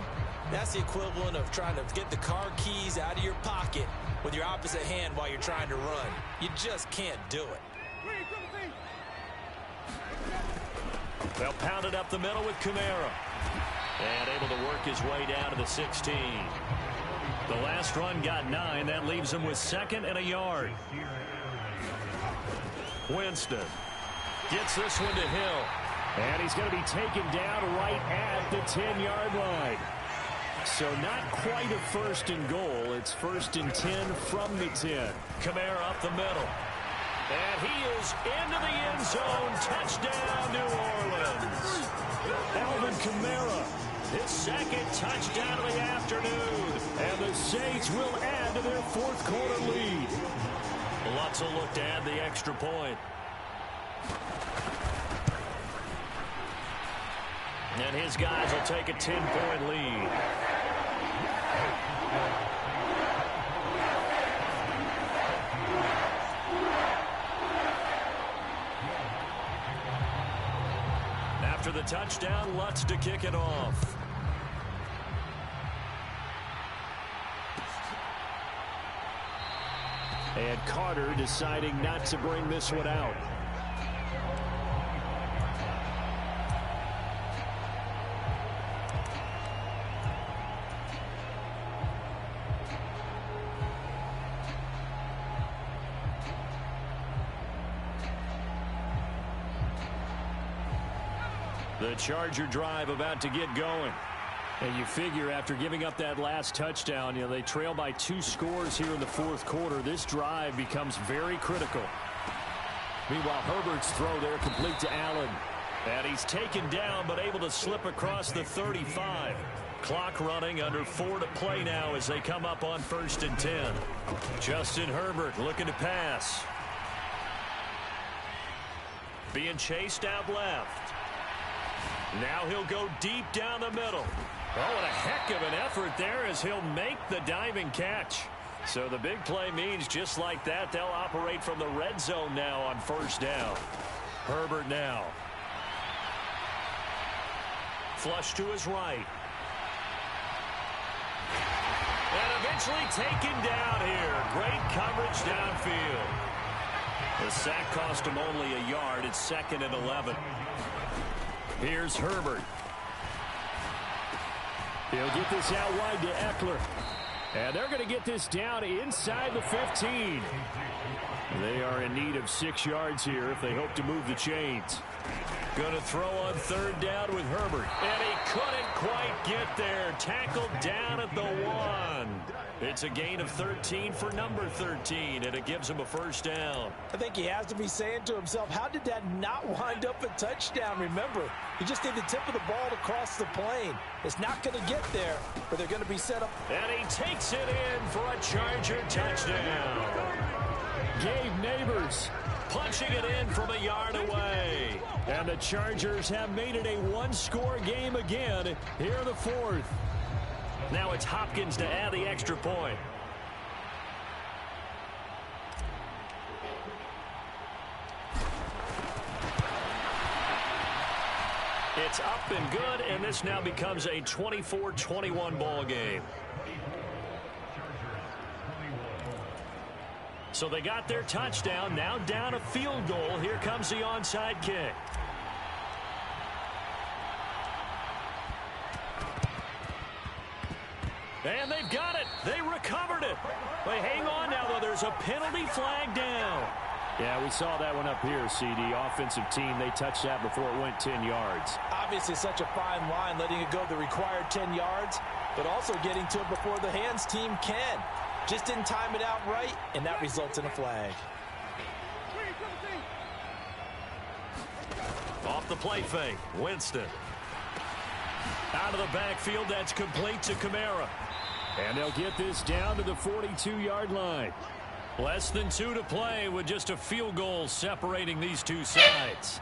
Speaker 3: that's the equivalent of trying to get the car keys out of your pocket with your opposite hand while you're trying to run. You just can't do it.
Speaker 1: They'll pound it up the middle with Kamara. And able to work his way down to the 16. The last run got 9. That leaves him with 2nd and a yard. Winston gets this one to Hill. And he's going to be taken down right at the 10-yard line. So not quite a 1st and goal. It's 1st and 10 from the 10. Kamara up the middle. And he is into the end zone. Touchdown, New Orleans. Alvin Kamara, his 2nd touchdown of the afternoon. And the Saints will add to their 4th quarter lead. Lutz will look to add the extra point. And his guys will take a 10-point lead. After the touchdown, Lutz to kick it off. And Carter deciding not to bring this one out. The Charger drive about to get going. And you figure after giving up that last touchdown, they trail by 2 scores here in the 4th quarter. This drive becomes very critical. Meanwhile, Herbert's throw there complete to Allen. And he's taken down but able to slip across the 35. Clock running, under 4 to play now as they come up on 1st and 10. Justin Herbert looking to pass. Being chased out left. Now he'll go deep down the middle. Oh, what a heck of an effort there as he'll make the diving catch. So the big play means just like that, they'll operate from the red zone now on 1st down. Herbert now. Flush to his right. And eventually taken down here. Great coverage downfield. The sack cost him only a yard. It's 2nd and 11. Here's Herbert. He'll get this out wide to Eckler. And they're going to get this down inside the 15. They are in need of 6 yards here if they hope to move the chains. Going to throw on 3rd down with Herbert. And he couldn't quite get there. Tackled down at the 1. It's a gain of 13 for number 13, and it gives him a 1st down.
Speaker 3: I think he has to be saying to himself, how did that not wind up a touchdown? Remember, he just did the tip of the ball to cross the plane. It's not going to get there, but they're going to be set up.
Speaker 1: And he takes it in for a Charger touchdown. Gabe Neighbors punching it in from a yard away. And the Chargers have made it a 1-score game again here in the 4th. Now it's Hopkins to add the extra point. It's up and good, and this now becomes a 24-21 ball game. So they got their touchdown, now down a field goal. Here comes the onside kick. And they've got it. They recovered it. They hang on now, though. There's a penalty flag down. Yeah, we saw that one up here, CD. Offensive team, they touched that before it went 10 yards.
Speaker 3: Obviously such a fine line, letting it go the required 10 yards, but also getting to it before the hands team can. Just didn't time it out right, and that results in a flag.
Speaker 1: Off the play fake, Winston. Out of the backfield, that's complete to Kamara. And they'll get this down to the 42-yard line. Less than 2 to play with just a field goal separating these two sides.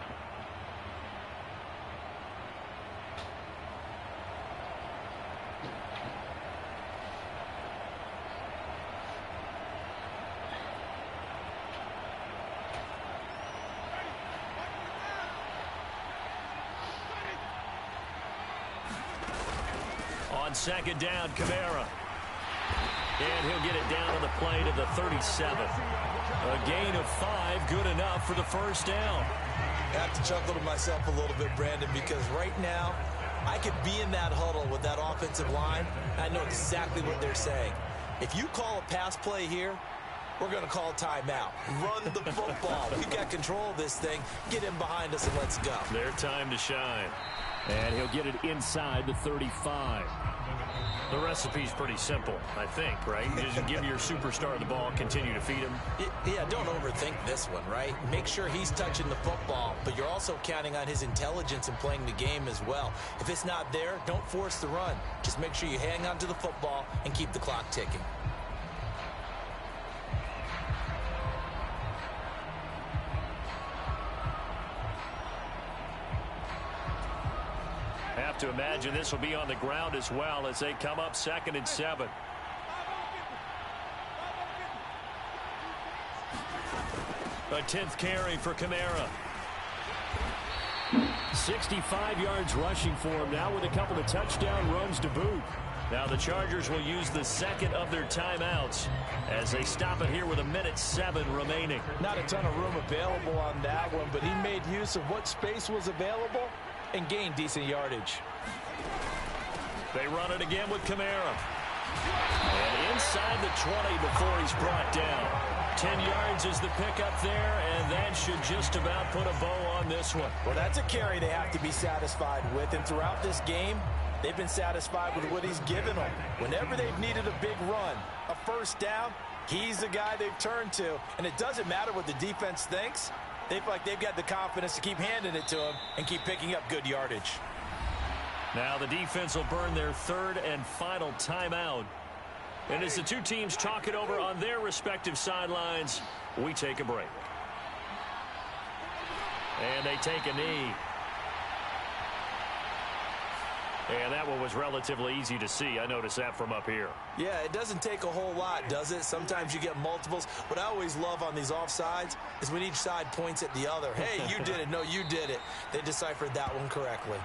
Speaker 1: On 2nd down, Kamara. And he'll get it down to the plate of the 37. A gain of 5, good enough for the 1st down.
Speaker 3: I have to chuckle to myself a little bit, Brandon, because right now I could be in that huddle with that offensive line. I know exactly what they're saying. If you call a pass play here, we're going to call a timeout. Run the football. We've got control of this thing. Get in behind us and let's go.
Speaker 1: Their time to shine. And he'll get it inside the 35. The recipe's pretty simple, I think, right? Just give your superstar the ball, continue to feed him.
Speaker 3: Yeah, don't overthink this one, right? Make sure he's touching the football, but you're also counting on his intelligence in playing the game as well. If it's not there, don't force the run. Just make sure you hang on to the football and keep the clock ticking.
Speaker 1: Have to imagine this will be on the ground as well as they come up 2nd and 7. A 10th carry for Kamara. 65 yards rushing for him now with a couple of touchdown runs to boot. Now the Chargers will use the 2nd of their timeouts as they stop it here with 1:07 remaining.
Speaker 3: Not a ton of room available on that one, but he made use of what space was available and gained decent yardage.
Speaker 1: They run it again with Kamara. And inside the 20 before he's brought down. 10 yards is the pickup there, and that should just about put a bow on this one.
Speaker 3: Well, that's a carry they have to be satisfied with, and throughout this game, they've been satisfied with what he's given them. Whenever they've needed a big run, a 1st down, he's the guy they've turned to, and it doesn't matter what the defense thinks. They feel like they've got the confidence to keep handing it to him and keep picking up good yardage.
Speaker 1: Now the defense will burn their 3rd and final timeout. And as the two teams talk it over on their respective sidelines, we take a break. And they take a knee. And that one was relatively easy to see. I noticed that from up here.
Speaker 3: Yeah, it doesn't take a whole lot, does it? Sometimes you get multiples. What I always love on these offsides is when each side points at the other. Hey, you did it. No, you did it. They deciphered that one correctly.